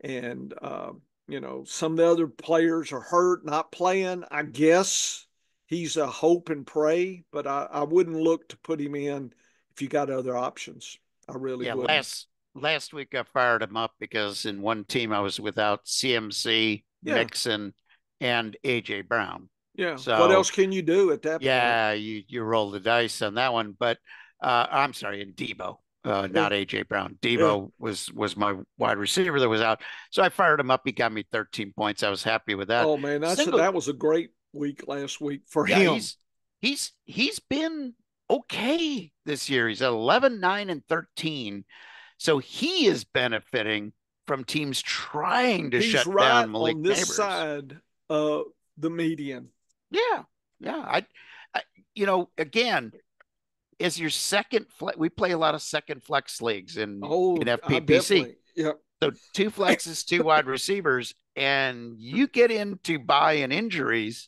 A: and some of the other players are hurt, not playing, I guess he's a hope and pray, but I wouldn't look to put him in if you got other options. I really
B: yeah,
A: wouldn't.
B: last week I fired him up because in one team I was without CMC,
A: Yeah,
B: Mixon, and AJ Brown.
A: yeah. What
B: So
A: else can you do at that point?
B: yeah, you roll the dice on that one. But I'm sorry, in Debo,
A: Yeah,
B: not AJ Brown.
A: yeah.
B: Debo was my wide receiver that was out. So I fired him up. He got me 13 points. I was happy with that.
A: Oh man,
B: Single
A: that was a great week last week for
B: Yeah,
A: him.
B: he's been okay this year. He's at 11, 9, and 13. So he is benefiting from teams trying to
A: He's
B: shut
A: right
B: down Malik
A: on this
B: Neighbors.
A: side of the median.
B: Yeah, yeah. I again, as your second flex, we play a lot of second flex leagues in
A: Oh, I
B: FPPC.
A: definitely. Yeah.
B: So two flexes, two wide receivers, and you get into buying injuries,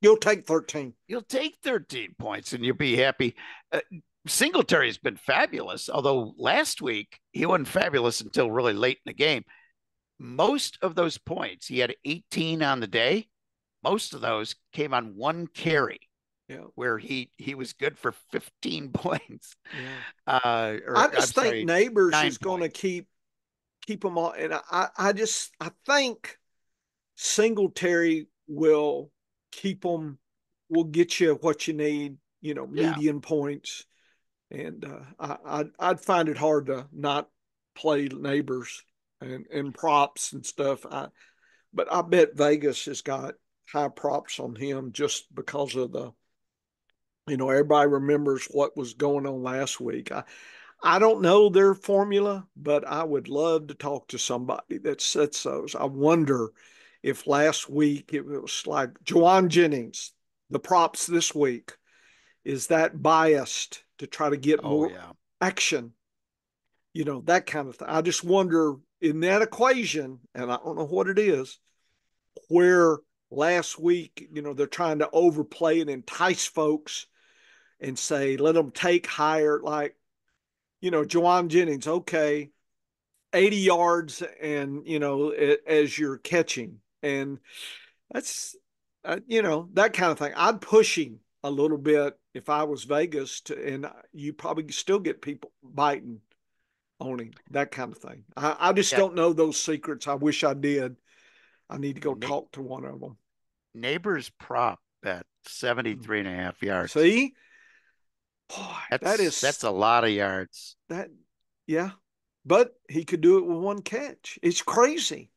A: You'll take 13.
B: you'll take 13 points and you'll be happy. Uh, Singletary's been fabulous, although last week he wasn't fabulous until really late in the game. Most of those points, he had 18 on the day. Most of those came on one carry
A: Yeah.
B: where he was good for 15 points.
A: Yeah. I
B: Or I'm
A: just think
B: sorry,
A: Neighbors
B: nine
A: is going to
B: points.
A: keep them all. And I think Singletary will keep them, will get you what you need,
B: Yeah.
A: median points. And I'd find it hard to not play Neighbors and props and stuff. But I bet Vegas has got high props on him just because of everybody remembers what was going on last week. I don't know their formula, but I would love to talk to somebody that sets those. I wonder if last week it was like Juwan Jennings, the props this week, is that biased to try to get
B: Oh
A: more
B: yeah.
A: action, that kind of thing. I just wonder in that equation, and I don't know what it is, where last week, they're trying to overplay and entice folks and say, let them take higher, like, Juwan Jennings, okay, 80 yards and, as you're catching. And that's, that kind of thing. I'd push him a little bit if I was Vegas and you probably still get people biting on him, that kind of thing. I just
B: Yeah.
A: don't know those secrets. I wish I did. I need to go
B: Na-
A: talk to one of them.
B: Neighbors prop at
A: Hmm.
B: 73 and a half yards.
A: See, boy,
B: That's a lot of yards.
A: that, yeah. But he could do it with one catch. It's crazy.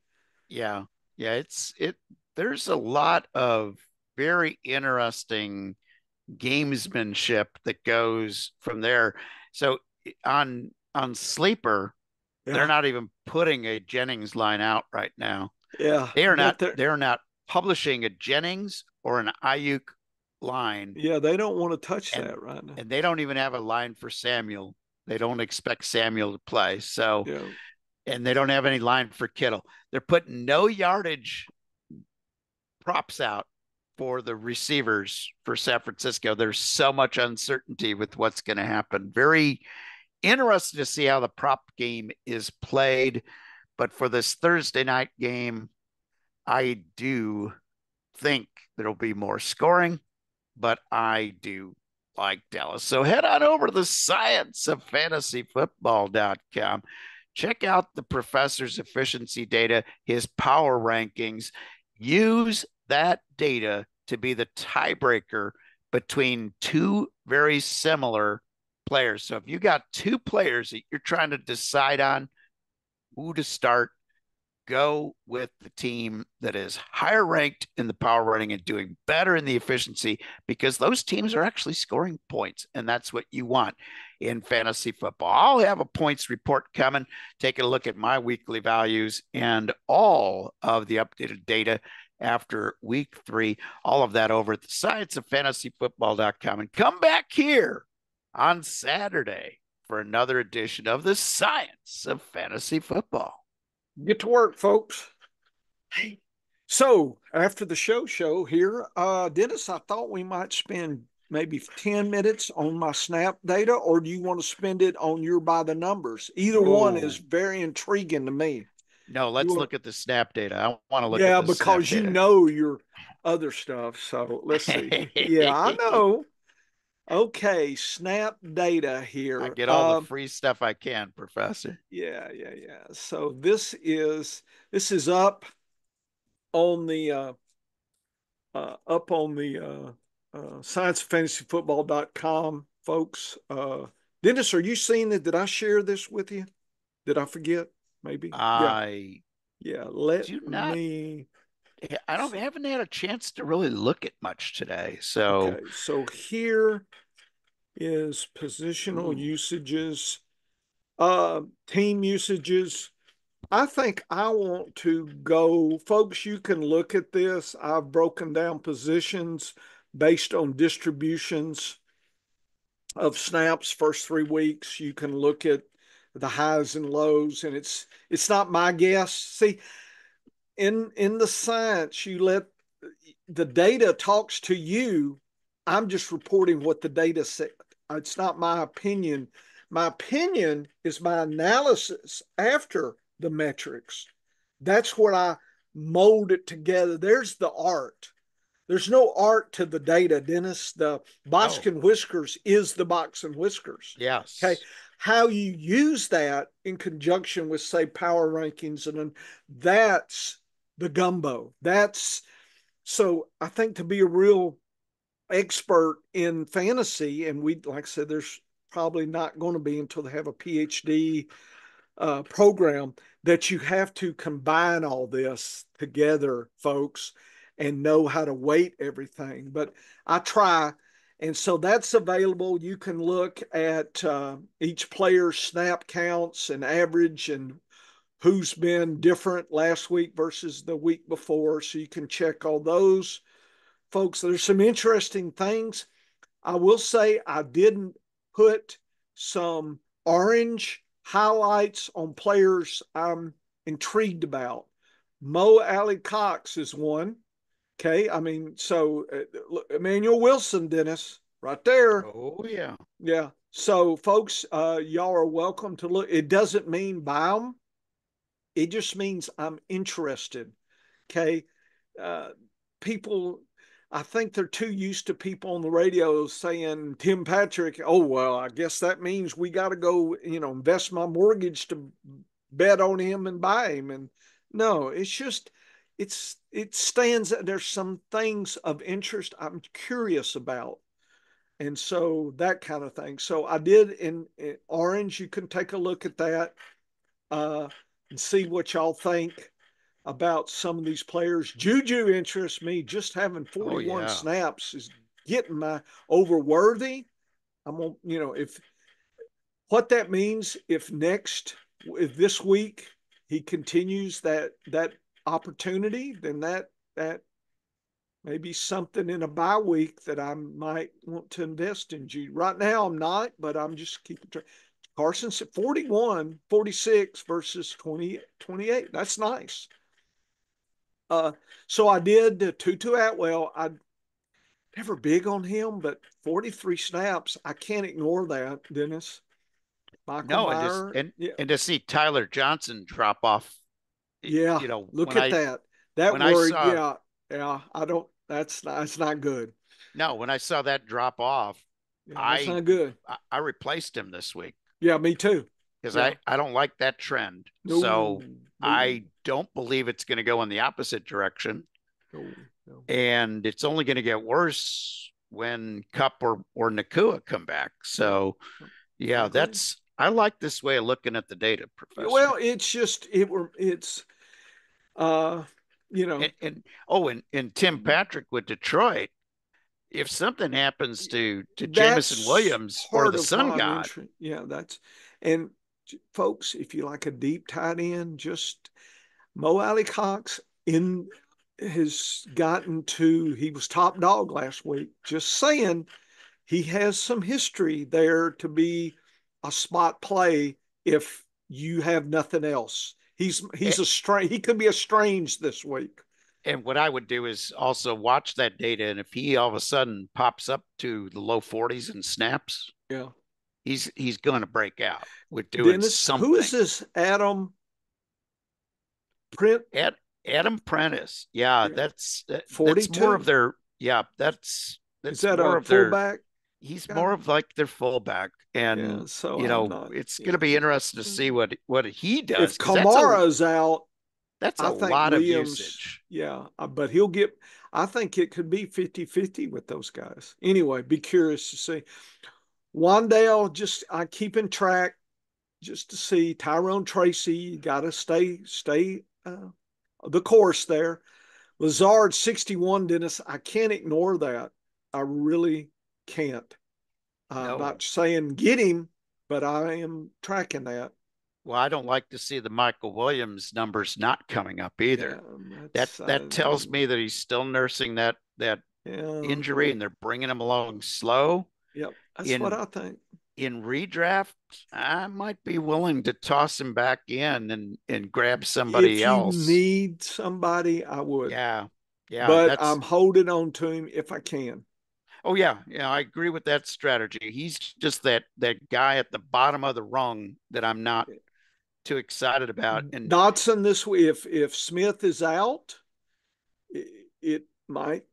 B: Yeah. Yeah, there's a lot of very interesting gamesmanship that goes from there. So on Sleeper, they're
A: Yeah,
B: not even putting a Jennings line out right now.
A: yeah.
B: They are not publishing a Jennings or an Ayuk line,
A: Yeah, they don't want to touch
B: and
A: that right now.
B: and they don't even have a line for Samuel. They don't expect Samuel to play. So,
A: Yeah,
B: and they don't have any line for Kittle. They're putting no yardage props out for the receivers for San Francisco. There's so much uncertainty with what's going to happen. Very interested to see how the prop game is played. But for this Thursday night game, I do think there'll be more scoring, but I do like Dallas. So head on over to the scienceoffantasyfootball.com. Check out the professor's efficiency data, his power rankings. Use that data to be the tiebreaker between two very similar players. So if you got two players that you're trying to decide on who to start, go with the team that is higher ranked in the power running and doing better in the efficiency because those teams are actually scoring points. And that's what you want in fantasy football. I'll have a points report coming, taking a look at my weekly values and all of the updated data after week 3. All of that over at the scienceoffantasyfootball.com. And come back here on Saturday for another edition of the Science of Fantasy Football.
A: Get to work, folks. Hey. So after the show here, Dennis, I thought we might spend maybe 10 minutes on my snap data, or do you want to spend it on your by the numbers? Either one is
B: Oh,
A: very intriguing to me.
B: no,
A: You
B: let's
A: want,
B: look at the snap data. I want to look at
A: yeah,
B: the snap
A: because you
B: data.
A: know your other stuff. So let's see. Yeah, I know. Okay, snap data
B: I
A: here.
B: get all the free stuff I can, Professor.
A: Yeah. So this is on the scienceoffantasyfootball.com, folks. Dennis, are you seeing it? Did I share this with you? Did I forget? Maybe. Yeah.
B: I
A: Yeah. Let
B: do not.
A: me.
B: I don't haven't had a chance to really look at much today. So,
A: Okay. So here is positional
B: ooh,
A: usages, team usages. I think I want to go, folks. You can look at this. I've broken down positions based on distributions of snaps first 3 weeks. You can look at the highs and lows, and it's not my guess. See, in the science, you let the data talks to you. I'm just reporting what the data said. It's not my opinion. My opinion is my analysis after the metrics. That's what I mold it together. There's the art. There's no art to the data, Dennis. The box
B: oh,
A: and whiskers is the box and whiskers. Okay.
B: yes.
A: How you use that in conjunction with, say, power rankings, and that's the gumbo. That's so I think to be a real expert in fantasy, and we, like I said, there's probably not going to be until they have a PhD program, that you have to combine all this together, folks, and know how to weight everything. But I try. And so that's available. You can look at each player's snap counts and average, and who's been different last week versus the week before. So you can check all those, folks. There's some interesting things. I will say I didn't put some orange highlights on players I'm intrigued about. Mo Alley Cox is one. Okay. I mean, so Emmanuel Wilson, Dennis, right there.
B: Oh yeah.
A: Yeah. So, folks, y'all are welcome to look. It doesn't mean buy them, it just means I'm interested. Okay. Uh, People, I think they're too used to people on the radio saying, Tim Patrick, oh, well, I guess that means we got to go, invest my mortgage to bet on him and buy him. And no, it's just, it stands, there's some things of interest I'm curious about. And so that kind of thing. So I did in orange, you can take a look at that uh, and see what y'all think about some of these players. Juju interests me. Just having
B: Oh
A: 41
B: yeah.
A: snaps is getting my over worthy. I'm gonna, if what that means, if this week he continues that opportunity, then that may be something in a bye week that I might want to invest in Juju. Right now, I'm not, but I'm just keeping track. Carson's at 41, 46 versus 20, 28. That's nice. Uh, so I did Tutu Atwell. I never big on him, but 43 snaps. I can't ignore that, Dennis. Michael
B: No,
A: Meyer. Yeah.
B: and to see Tyler Johnson drop off,
A: Yeah. Look at that. That
B: when I
A: worried.
B: saw
A: Yeah. Yeah. I don't, that's not good.
B: no, when I saw that drop off,
A: Yeah. That's
B: I
A: not good.
B: I replaced him this week
A: Yeah. Me too.
B: because
A: Yeah.
B: I don't like that trend.
A: No,
B: So
A: no,
B: I don't believe it's going to go in the opposite direction,
A: no, no.
B: and it's only going to get worse when Cup or Nakua come back.
A: Yeah.
B: So
A: I
B: yeah,
A: agree.
B: that's I like this way of looking at the data, Professor.
A: Well, it's just, it's, uh, you know,
B: And oh, and Tim Patrick with Detroit. If something happens to Jamison
A: that's
B: Williams or
A: part
B: the
A: of
B: Sun
A: why I'm
B: God,
A: interested. Yeah, and folks, if you like a deep tight end, just Mo Alley Cox in has gotten to, he was top dog last week. Just saying, he has some history there to be a spot play if you have nothing else. He could be a strange this week.
B: And what I would do is also watch that data. And if he all of a sudden pops up to the low 40s and snaps,
A: Yeah.
B: he's going to break out with doing
A: Dennis, who is
B: something.
A: this Adam Print?
B: Ad, Adam Prentice, yeah,
A: Yeah.
B: that's more of
A: 42.
B: their yeah,
A: Is
B: that's
A: that
B: more
A: a
B: of their
A: fullback
B: he's
A: guy?
B: more of like their fullback,
A: Yeah,
B: and
A: so I'm not,
B: it's going
A: yeah.
B: to be interesting to see what he
A: If
B: does because
A: Kamara's out,
B: that's a
A: I think
B: lot of
A: Williams,
B: usage.
A: yeah, but I think it could be 50-50 with those guys. Anyway, be curious to see. Wandale, I keep in track just to see. Tyrone Tracy, got to stay the course there. Lazard 61, Dennis. I can't ignore that. I really can't. I'm
B: No,
A: not saying get him, but I am tracking that.
B: well, I don't like to see the Michael Williams numbers not coming up
A: Yeah,
B: either. That
A: that's
B: that tells me that he's still nursing that
A: yeah,
B: injury, and they're bringing him along slow.
A: yep. That's what
B: In
A: I think.
B: in redraft, I might be willing to toss him back in and grab somebody
A: If you
B: else.
A: need somebody, I would,
B: Yeah, yeah,
A: but
B: that's
A: I'm holding on to him if I can.
B: oh yeah, yeah, I agree with that strategy. He's just that guy at the bottom of the rung that I'm not too excited about. And
A: Dotson this week. If Smith is out, it might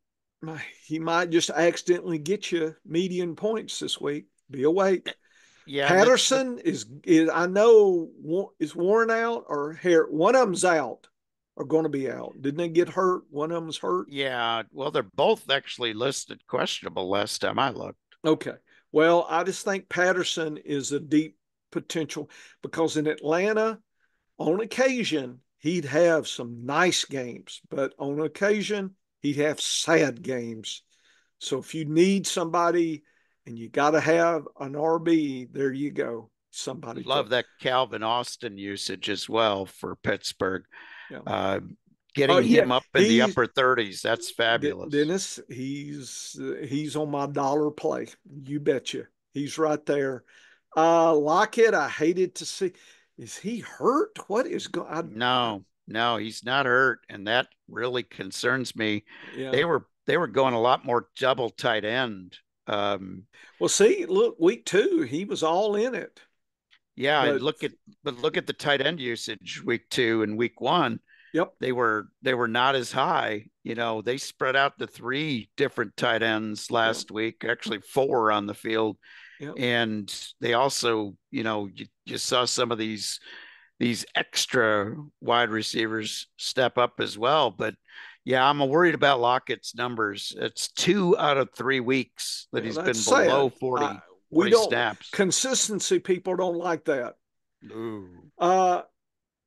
A: he might just accidentally get you median points this week. Be awake.
B: yeah, and the
A: Patterson is I know is Warren out or Harris. One of them's out or going to be out. Didn't they get hurt? One of them's hurt.
B: yeah, well, they're both actually listed questionable last time I looked.
A: Okay. Well, I just think Patterson is a deep potential because in Atlanta, on occasion, he'd have some nice games, but on occasion, he'd have sad games. So if you need somebody and you got to have an RB, there you go. Somebody to,
B: Love that Calvin Austin usage as well for Pittsburgh.
A: yeah.
B: Uh,
A: Oh
B: getting
A: yeah,
B: him up in the
A: he's
B: upper 30s, that's fabulous.
A: Dennis. He's on my dollar play. You betcha. He's right there. Lockett, I hated to see. Is he hurt? What is going?
B: No, no, he's not hurt, and that really concerns me.
A: Yeah.
B: They were going a lot more double tight end. Um,
A: Well, see, look, week two, he was all in it,
B: yeah, and
A: but
B: look at the tight end usage week 2 and week 1.
A: yep,
B: They were not as high. They spread out to 3 different tight ends
A: yep,
B: last week, actually 4 on the field,
A: yep.
B: and they also, you saw some of these extra wide receivers step up as well. But yeah, I'm worried about Lockett's numbers. It's 2 out of 3 weeks that
A: Yeah,
B: he's
A: that's
B: been below
A: sad.
B: 40
A: We
B: 40
A: don't
B: snaps.
A: consistency. People don't like that.
B: Ooh,
A: Uh,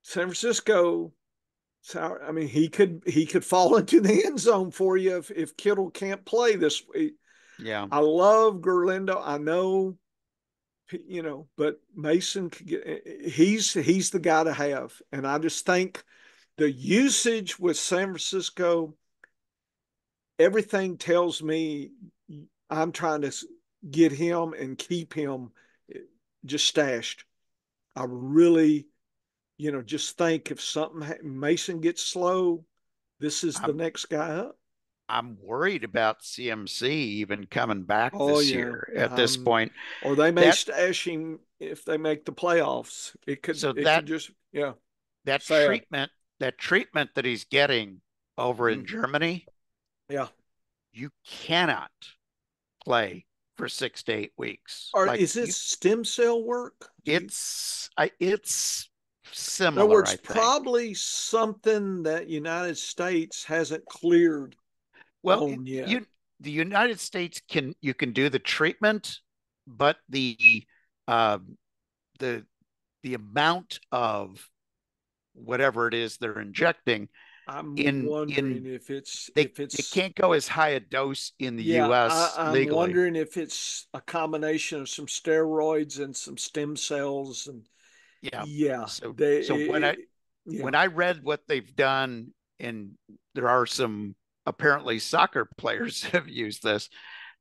A: San Francisco. I mean, he could fall into the end zone for you if Kittle can't play this week.
B: yeah.
A: I love Gerlindo. I know, but Mason could get. He's the guy to have, and I just think the usage with San Francisco, everything tells me I'm trying to get him and keep him just stashed. I really, just think if Mason gets slow, this is the
B: I'm
A: next guy up.
B: I'm worried about CMC even coming back
A: Oh
B: this
A: yeah,
B: year at this point.
A: or they may
B: That
A: stash him if they make the playoffs. It could
B: so
A: it
B: that
A: could just yeah,
B: that
A: sad.
B: treatment that treatment that he's getting over in
A: Mm,
B: Germany,
A: yeah.
B: you cannot play for 6 to 8 weeks.
A: Or
B: Like
A: is it stem cell work?
B: it's
A: In other
B: similar,
A: words,
B: I think.
A: probably something that United States hasn't cleared
B: Well,
A: on yet.
B: you the United States can do the treatment, but uh, the the amount of whatever it is they're injecting
A: I'm
B: in
A: wondering if it's
B: they can't go as high a dose in the
A: yeah,
B: US
A: I'm
B: legally.
A: wondering if it's a combination of some steroids and some stem cells and
B: Yeah.
A: yeah,
B: So
A: yeah.
B: when I read what they've done, and there are some apparently soccer players have used this,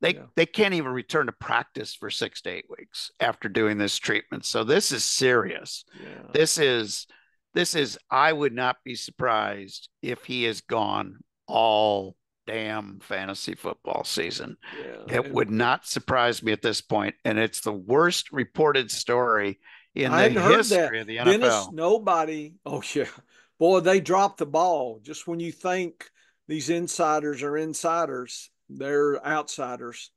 B: They
A: Yeah.
B: they can't even return to practice for 6 to 8 weeks after doing this treatment. So this is serious.
A: Yeah.
B: This is this is I would not be surprised if he is gone all damn fantasy football season.
A: Yeah.
B: It
A: And
B: would not surprise me at this point, and it's the worst reported story in
A: I
B: the
A: hadn't heard that.
B: history of the
A: Dennis,
B: NFL.
A: nobody. Oh, yeah. Boy, they dropped the ball. Just when you think these insiders are insiders, they're outsiders.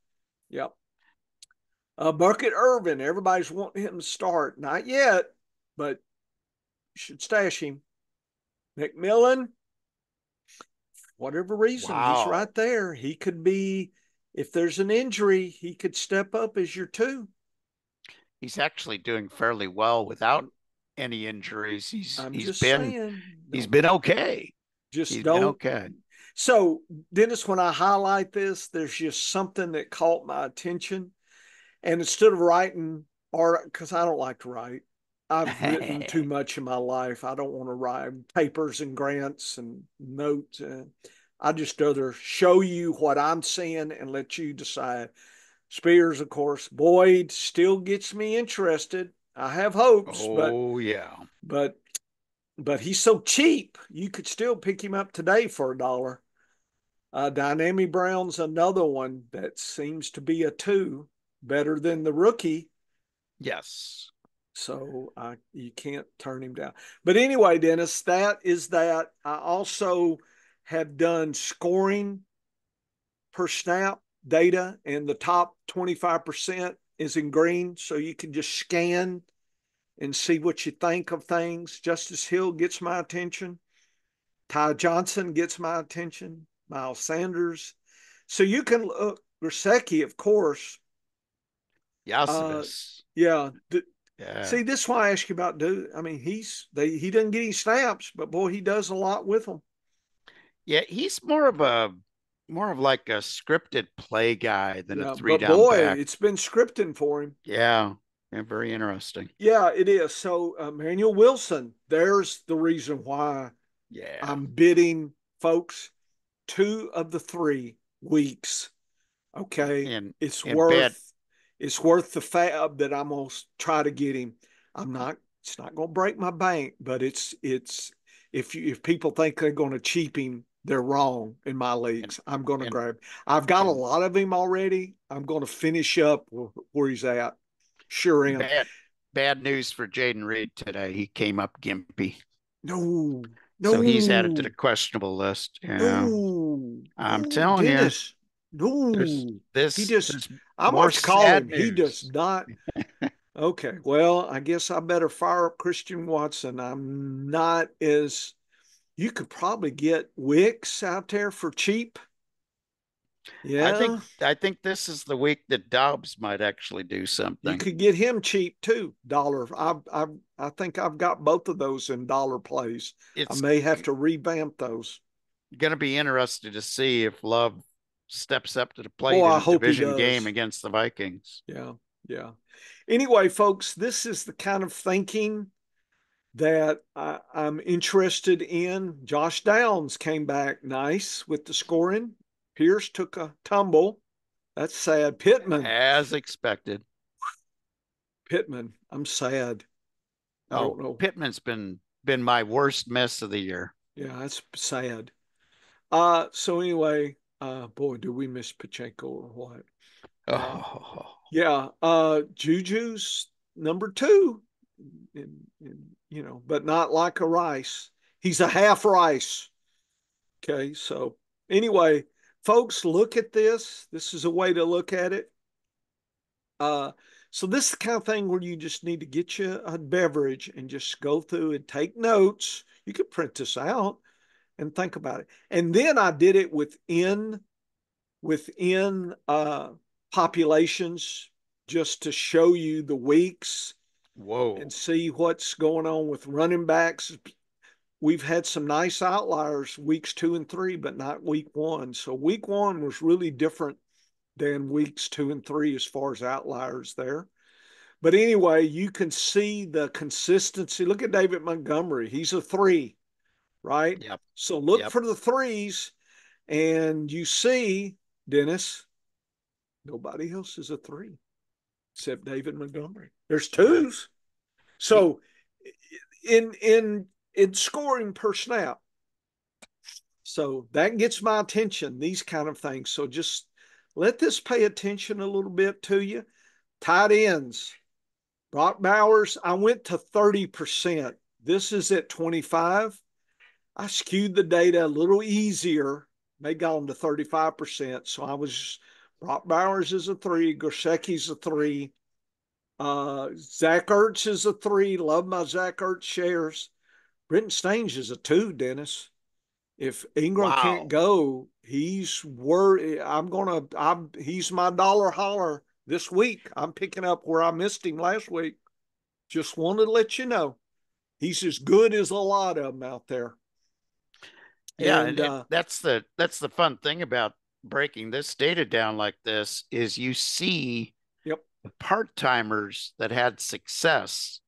A: Yep. Bucket Irvin, everybody's wanting him to start. Not yet, but you should stash him. McMillan, whatever reason, he's
B: Wow.
A: right there. He could be, if there's an injury, he could step up as your two.
B: He's actually doing fairly well without
A: I'm,
B: any injuries. He's
A: I'm
B: he's
A: just
B: been
A: saying,
B: he's
A: don't
B: been okay.
A: just
B: He's been
A: don't.
B: okay.
A: So, Dennis, when I highlight this, there's just something that caught my attention. And instead of writing, or because I don't like to write, I've written too much in my life. I don't want to write papers and grants and notes. I just rather show you what I'm seeing and let you decide. Spears, of course, Boyd still gets me interested. I have hopes,
B: Oh yeah.
A: but but he's so cheap. You could still pick him up today for $1. Dynamic Brown's another one that seems to be a two, better than the rookie.
B: Yes.
A: So you can't turn him down. But anyway, Dennis, that is that. I also have done scoring per snap data, and the top 25% is in green. So you can just scan and see what you think of things. Justice Hill gets my attention. Ty Johnson gets my attention. Miles Sanders. So you can look. Grosecki, of course. Uh,
B: Yosibis.
A: yeah.
B: Yeah.
A: See, this is why I ask you about dude. I mean, he doesn't get any snaps, but boy, he does a lot with them.
B: Yeah, he's more of like a scripted play guy than a
A: Yeah,
B: three
A: but
B: down
A: boy,
B: back.
A: it's been scripting for him.
B: Yeah. Yeah, very interesting.
A: Yeah, it is. So Manuel Wilson, there's the reason why
B: Yeah.
A: I'm bidding, folks. 2 of the 3 weeks. Okay,
B: And
A: it's
B: and bad
A: worth the fab that I'm gonna try to get him. I'm not. It's not gonna break my bank, but it's if people think they're gonna cheap him, they're wrong in my
B: and
A: leagues. I'm gonna
B: and
A: grab. I've got a
B: and
A: lot of him already. I'm gonna finish up where he's at. Sure am.
B: bad news for Jaden Reed today. He came up gimpy.
A: No,
B: So he's added to the
A: no,
B: questionable list. Yeah.
A: no,
B: I'm
A: no,
B: telling you,
A: Dennis.
B: there's
A: No, he
B: this
A: just.
B: there's
A: I'm
B: more
A: what you call
B: sad
A: him. He does
B: news.
A: not. Okay, well, I guess I better fire up Christian Watson. I'm not as you could probably get Wicks out there for cheap.
B: I think
A: Yeah,
B: I think this is the week that Dobbs might actually do
A: you
B: something.
A: could get him cheap too. Dollar. I think I've got both of those in dollar plays. I
B: It's
A: may have to revamp those.
B: going to be interesting to see if Love steps up to the
A: Boy,
B: plate in
A: I
B: a
A: hope he
B: division game
A: does.
B: against the Vikings.
A: Yeah, yeah. Anyway, folks, this is the kind of thinking that I'm interested in. Josh Downs came back nice with the scoring. Pierce took a tumble. That's sad.
B: As expected.
A: Pittman. I'm sad. I
B: Oh,
A: don't know.
B: Pittman's been my worst miss of the year.
A: Yeah, that's sad. So anyway, boy, do we miss Pacheco or what? Uh,
B: Oh,
A: yeah, Juju's number 2, but not like a Rice. He's a half Rice. Okay, so anyway, folks, look at this. This is a way to look at it. Uh, so this is the kind of thing where you just need to get you a beverage and just go through and take notes. You could print this out and think about it. And then I did it within populations just to show you the weeks and
B: whoa.
A: see what's going on with running backs. We've had some nice outliers weeks 2 and 3, but not week 1. So week 1 was really different than weeks 2 and 3 as far as outliers there. But anyway, you can see the consistency. Look at David Montgomery. He's a 3, right?
B: Yep.
A: So look
B: Yep.
A: for the threes, and you see, Dennis, Nobody else is a three except David Montgomery. There's
B: Right.
A: twos. So in scoring per snap, so that gets my attention, these kind of things. So just let this pay attention a little bit to you. Tight ends. Brock Bowers, I went to 30%. This is at 25. I skewed the data a little easier. They got them to 35%. So I was Brock Bowers is a three, Gosecki's a three. Zach Ertz is a three. Love my Zach Ertz shares. Brenton Stange is a two, Dennis. If Ingram can't
B: Wow.
A: go, he's he's my dollar holler this week. I'm picking up where I missed him last week. Just wanted to let you know. He's as good as a lot of them out there.
B: Yeah,
A: And
B: and that's the fun thing about breaking this data down like this is you see
A: yep,
B: the part-timers that had success,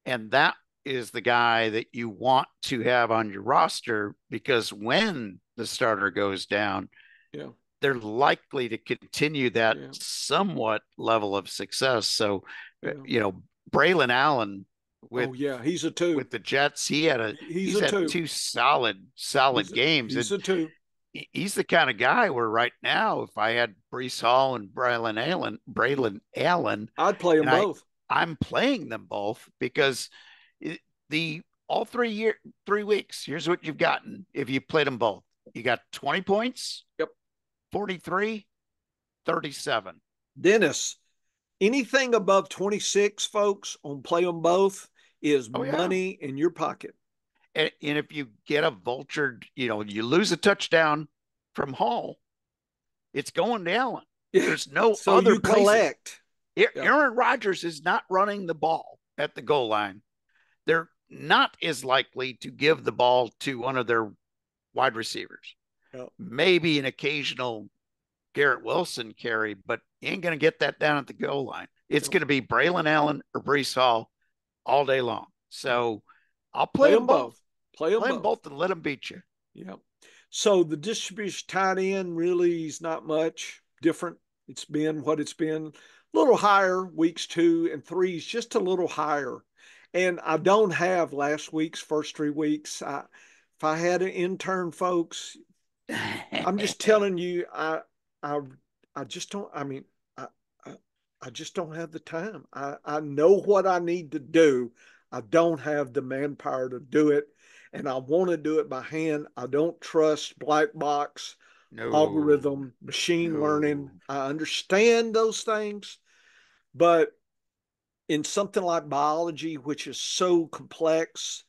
B: and that is the guy that you want to have on your roster because when the starter goes down,
A: yeah,
B: they're likely to continue that
A: yeah,
B: somewhat level of success. So,
A: yeah.
B: Braylon Allen with
A: Oh yeah, he's a two.
B: the Jets,
A: He's
B: he's
A: a
B: had
A: two.
B: two solid games,
A: He's
B: and
A: a two.
B: he's the kind of guy where right now, if I had Brees Hall and Braylon Allen,
A: I'd play them
B: and
A: both.
B: I'm playing them both
A: Yep,
B: because the all 3 weeks. Here's what you've gotten if you played them both. You got 20 points,
A: yep.
B: 43, 37.
A: Dennis, anything above 26, folks, on play them both is
B: Oh yeah.
A: money in your pocket.
B: And if you get a vultured, you lose a touchdown from Hall, it's going to Allen.
A: Yeah.
B: There's no
A: So
B: other
A: you
B: places.
A: collect. Yeah.
B: Aaron Rodgers is not running the ball at the goal line. They're not as likely to give the ball to one of their wide receivers.
A: Yeah.
B: Maybe an occasional Garrett Wilson carry, but you ain't going to get that down at the goal line. It's
A: Yeah.
B: going to be Braylon Allen or Brees Hall all day long.
A: Yeah.
B: So I'll play
A: Play
B: them
A: them
B: both.
A: both. Play them
B: Play them
A: both.
B: both and let them beat you.
A: Yeah. So the distribution tight end really is not much different. It's been what it's been. A little higher weeks 2 and 3 is just a little higher. And I don't have last week's first 3 weeks. If I had an intern, folks, I'm just telling you, I, I just don't. I mean, I, I, I just don't have the time. I know what I need to do. I don't have the manpower to do it, and I want to do it by hand. I don't trust black box,
B: No,
A: algorithm, machine learning.
B: no,
A: I understand those things, but in something like biology, which is so complex,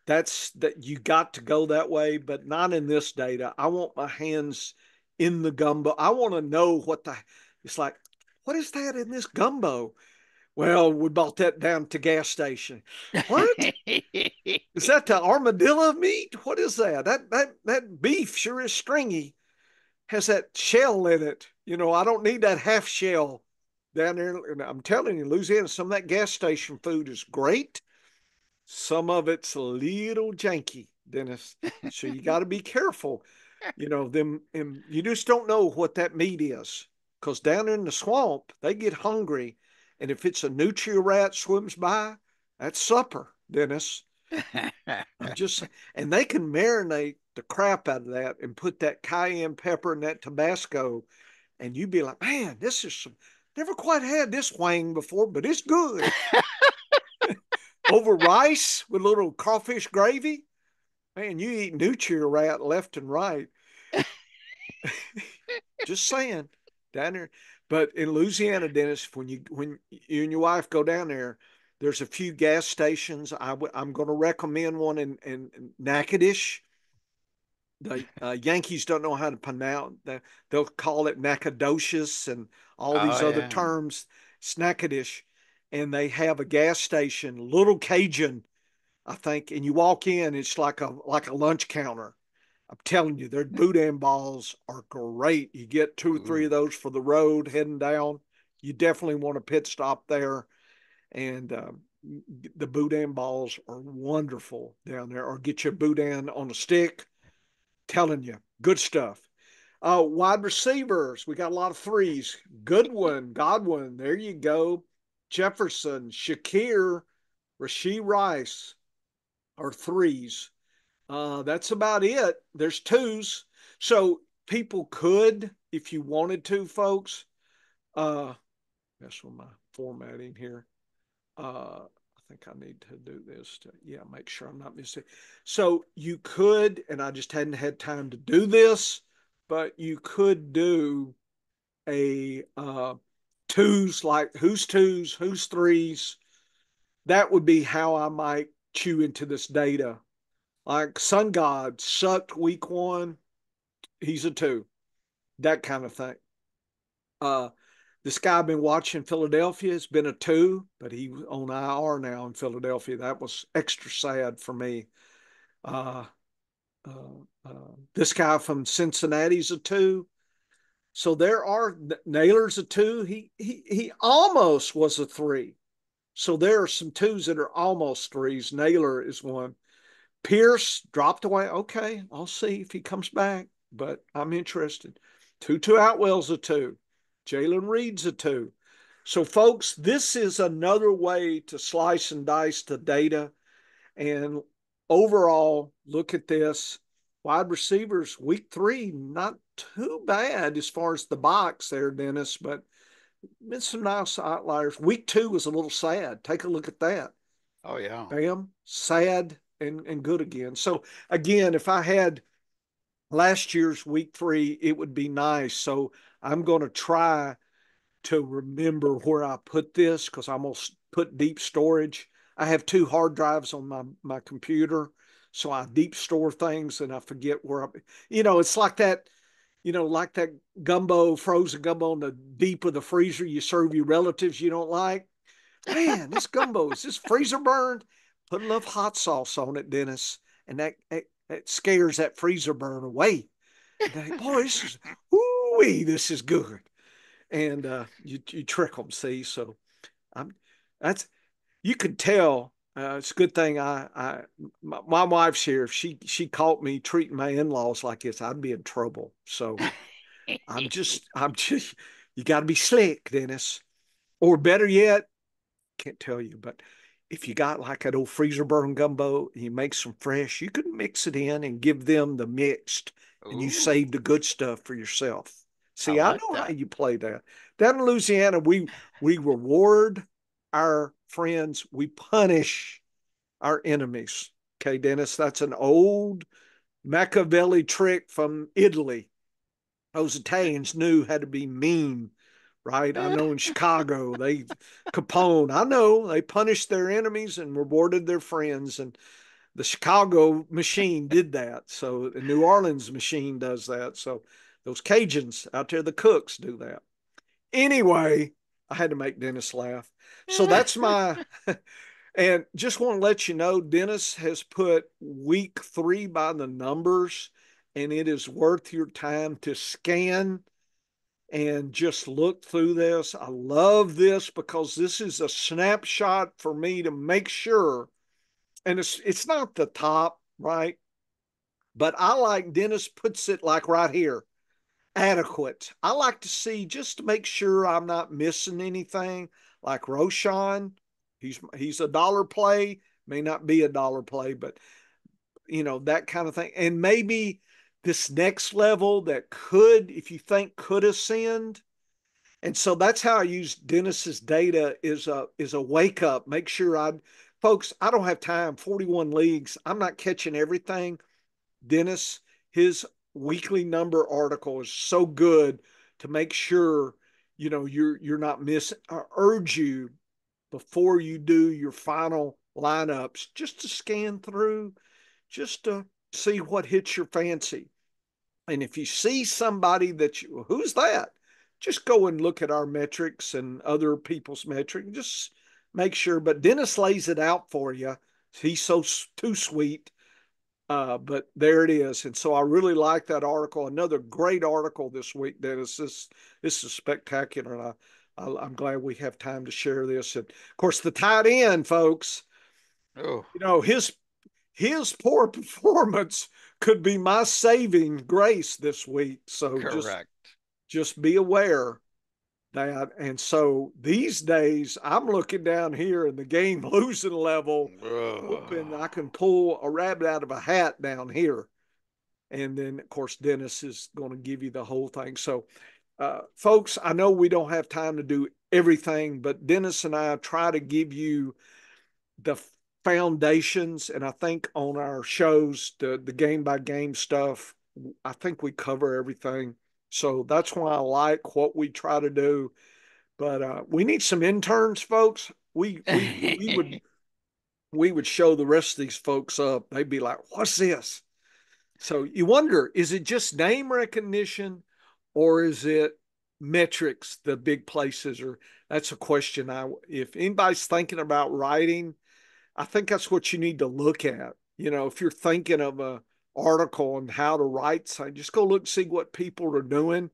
A: that you got to go that way, but not in this data. I want my hands in the gumbo. I want to know it's like, what is that in this gumbo? Well, we bought that down to gas station. What? Is that the armadillo meat? What is that? That beef sure is stringy. Has that shell in it. I don't need that half shell down there. And I'm telling you, Louisiana, some of that gas station food is great. Some of it's a little janky, Dennis. So you got to be careful. Them and you just don't know what that meat is. Because down in the swamp, they get hungry. And if it's a nutria rat swims by, that's supper, Dennis. I'm just and they can marinate the crap out of that and put that cayenne pepper and that Tabasco, and you'd be like, man, this is never quite had this wang before, but it's good. Over rice with a little crawfish gravy, man, you eat nutria rat left and right. Just saying, down there. But in Louisiana, Dennis, when you and your wife go down there, there's a few gas stations. I'm going to recommend one in Natchitoches. The Yankees don't know how to pronounce that. They'll call it Nacogdoches and all
B: Oh
A: these other
B: yeah.
A: terms. It's Natchitoches, and they have a gas station, Little Cajun, I think, and you walk in, it's like a lunch counter. I'm telling you, their boudin balls are great. You get two or three of
B: Ooh.
A: those for the road heading down. You definitely want a pit stop there, and the boudin balls are wonderful down there. Or get your boudin on a stick. Telling you, good stuff. Wide receivers, we got a lot of threes. Goodwin, Godwin, there you go. Jefferson, Shakir, Rasheed Rice are threes. That's about it. There's twos. So people could, if you wanted to, folks. That's with my formatting here. I think I need to do this to, yeah, make sure I'm not missing. So you could, and I just hadn't had time to do this, but you could do a twos, like who's twos, who's threes. That would be how I might chew into this data. Like Sun God sucked week 1, he's a two, that kind of thing. Uh, this guy I've been watching Philadelphia has been a two, but he's on IR now in Philadelphia. That was extra sad for me. Uh, this guy from Cincinnati's a two. So there are Naylor's a two. He almost was a three. So there are some twos that are almost threes. Naylor is one. Pierce dropped away. Okay, I'll see if he comes back, but I'm interested. Tutu Atwell's a two. Jalen Reed's a two. So, folks, this is another way to slice and dice the data. And overall, look at this. Wide receivers, week 3, not too bad as far as the box there, Dennis, but been some nice outliers. Week 2 was a little sad. Take a look at that.
B: Oh yeah.
A: Bam, sad and good again. So, again, if I had last year's week 3, it would be nice. So, I'm going to try to remember where I put this because I'm going to put deep storage. I have 2 hard drives on my computer. So I deep store things and I forget where it's like that, like that gumbo, frozen gumbo in the deep of the freezer you serve your relatives you don't like. Man, this gumbo, is this freezer burned? Put enough hot sauce on it, Dennis, and that scares that freezer burn away. And they, boy, this is good. And you trick them, see. So I'm that's you could tell. It's a good thing my wife's here. If she caught me treating my in-laws like this, I'd be in trouble. So I'm just you got to be slick, Dennis. Or better yet, can't tell you, but if you got like that old freezer burn gumbo and you make some fresh, you can mix it in and give them the mixed, and you
B: Ooh,
A: save the good stuff for yourself.
B: I
A: See, I
B: like
A: know how
B: that.
A: you play that. Down in Louisiana, we reward our friends, we punish our enemies. Okay, Dennis, that's an old Machiavelli trick from Italy. Those Italians knew how to be mean, right? I know in Chicago, Capone, I know they punished their enemies and rewarded their friends. And the Chicago machine did that. So the New Orleans machine does that. So those Cajuns out there, the cooks do that. Anyway, I had to make Dennis laugh. So that's my, and just want to let you know, Dennis has put week 3 by the numbers, and it is worth your time to scan and just look through this. I love this because this is a snapshot for me to make sure, and it's not the top, right? But I like Dennis puts it like right here, adequate. I like to see just to make sure I'm not missing anything. Like Roshan, he's a dollar play, may not be a dollar play, but that kind of thing. And maybe this next level that could, if you think could ascend. And so that's how I use Dennis's data is a wake up. Make sure folks, I don't have time. 41 leagues. I'm not catching everything. Dennis, his weekly number article is so good to make sure you're not missing. I urge you before you do your final lineups just to scan through, just to see what hits your fancy. And if you see somebody who's that? Just go and look at our metrics and other people's metrics. Just make sure. But Dennis lays it out for you. He's so too sweet. But there it is. And so I really like that article. Another great article this week, Dennis. This is spectacular. And I'm glad we have time to share this. And of course, the tight end, folks,
B: Oh,
A: his his poor performance could be my saving grace this week. So
B: Correct.
A: just be aware that. And so these days, I'm looking down here in the game losing level, hoping I can pull a rabbit out of a hat down here. And then, of course, Dennis is going to give you the whole thing. So, folks, I know we don't have time to do everything, but Dennis and I try to give you the foundations. And I think on our shows, the game by game stuff, I think we cover everything. So that's why I like what we try to do. But we need some interns, folks. We would show the rest of these folks up. They'd be like, "What's this?" So you wonder, is it just name recognition, or is it metrics? The big places, or that's a question. If anybody's thinking about writing, I think that's what you need to look at. If you're thinking of a article on how to write something, just go look, see what people are doing,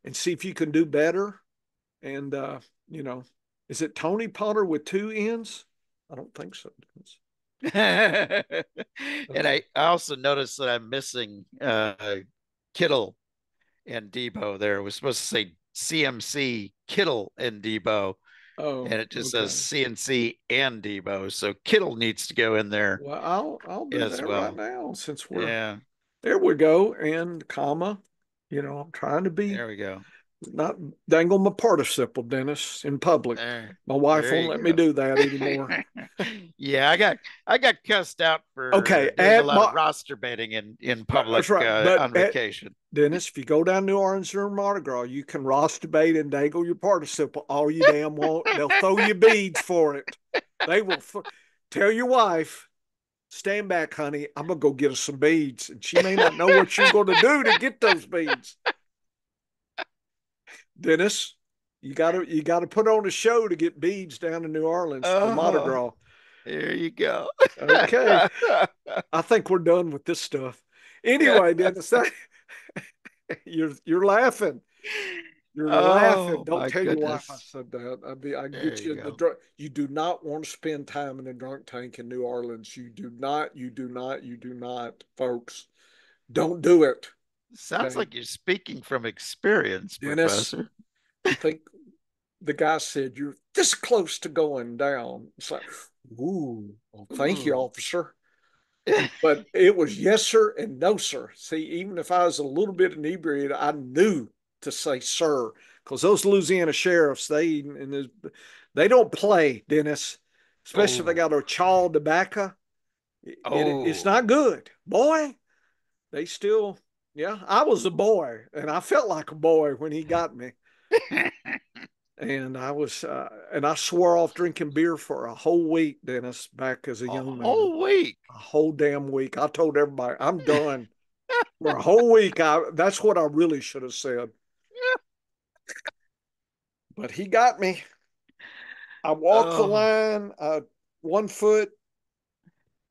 A: and see if you can do better. And you know, is it Tony Potter with two N's? I don't think so.
B: And
A: Okay.
B: I also noticed that I'm missing Kittle and Debo there. It was supposed to say CMC Kittle and Debo,
A: Oh,
B: and it just says
A: okay.
B: CNC and Debo. So Kittle needs to go in there
A: Well, I'll do
B: as
A: that right
B: well.
A: now since we're
B: Yeah,
A: there. We go, and comma. I'm trying to be
B: there we go.
A: not dangle my participle, Dennis, in public. My wife
B: There
A: won't
B: you
A: let me
B: go.
A: do that anymore.
B: Yeah, I got cussed out for
A: Okay,
B: doing a
A: at
B: lot of
A: my
B: roster betting in public
A: that's right. But
B: on vacation.
A: Dennis, if you go down New Orleans during Mardi Gras, you can ross debate and dangle your participle all you damn want. They'll throw you beads for it. They will tell your wife, stand back, honey. I'm gonna go get us some beads, and she may not know what you're going to do to get those beads. Dennis, you gotta put on a show to get beads down in New Orleans for Mardi
B: Oh,
A: Gras.
B: there you go.
A: Okay, I think we're done with this stuff. Anyway, Dennis, you're laughing. You're laughing.
B: Oh
A: Don't
B: my
A: tell your wife I
B: goodness.
A: said that. I can
B: There
A: get
B: you
A: you in the
B: go.
A: drunk. You do not want to spend time in a drunk tank in New Orleans. You do not. You do not. You do not, folks. Don't do it.
B: Sounds
A: Okay,
B: like you're speaking from experience,
A: Dennis.
B: Professor.
A: I think the guy said you're this close to going down. It's like, ooh, well, thank you,
B: Ooh.
A: officer. But it was yes, sir, and no, sir. See, even if I was a little bit inebriated, I knew to say sir, because those Louisiana sheriffs, they don't play, Dennis. Especially if they
B: Oh,
A: got a chaw tobacco. It's
B: oh.
A: not good, boy. They still, yeah. I was a boy, and I felt like a boy when he got me. And I swore off drinking beer for a whole week, Dennis, back as a
B: A
A: young man.
B: whole week.
A: A whole damn week. I told everybody I'm done for a whole week. That's what I really should have said. But he got me. I walked the
B: Oh,
A: line, 1 foot,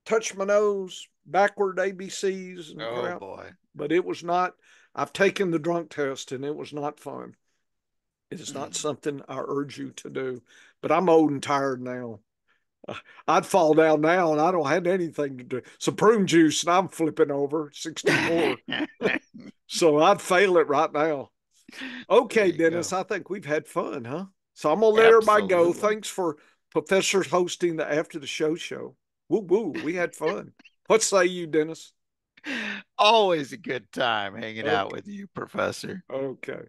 A: touched my nose, backward ABCs and
B: oh
A: crap.
B: boy.
A: But it was not. I've taken the drunk test, and it was not fun. It is not something I urge you to do. But I'm old and tired now. I'd fall down now, and I don't have anything to do. Some prune juice, and I'm flipping over 64. So I'd fail it right now.
B: There
A: Okay,
B: you
A: Dennis,
B: go.
A: I think we've had fun, huh? So I'm gonna let everybody go.
B: Absolutely.
A: Thanks for Professor hosting the after the show. Woo woo, we had fun. What say you, Dennis?
B: Always a good time hanging out
A: Okay,
B: with you, Professor.
A: okay.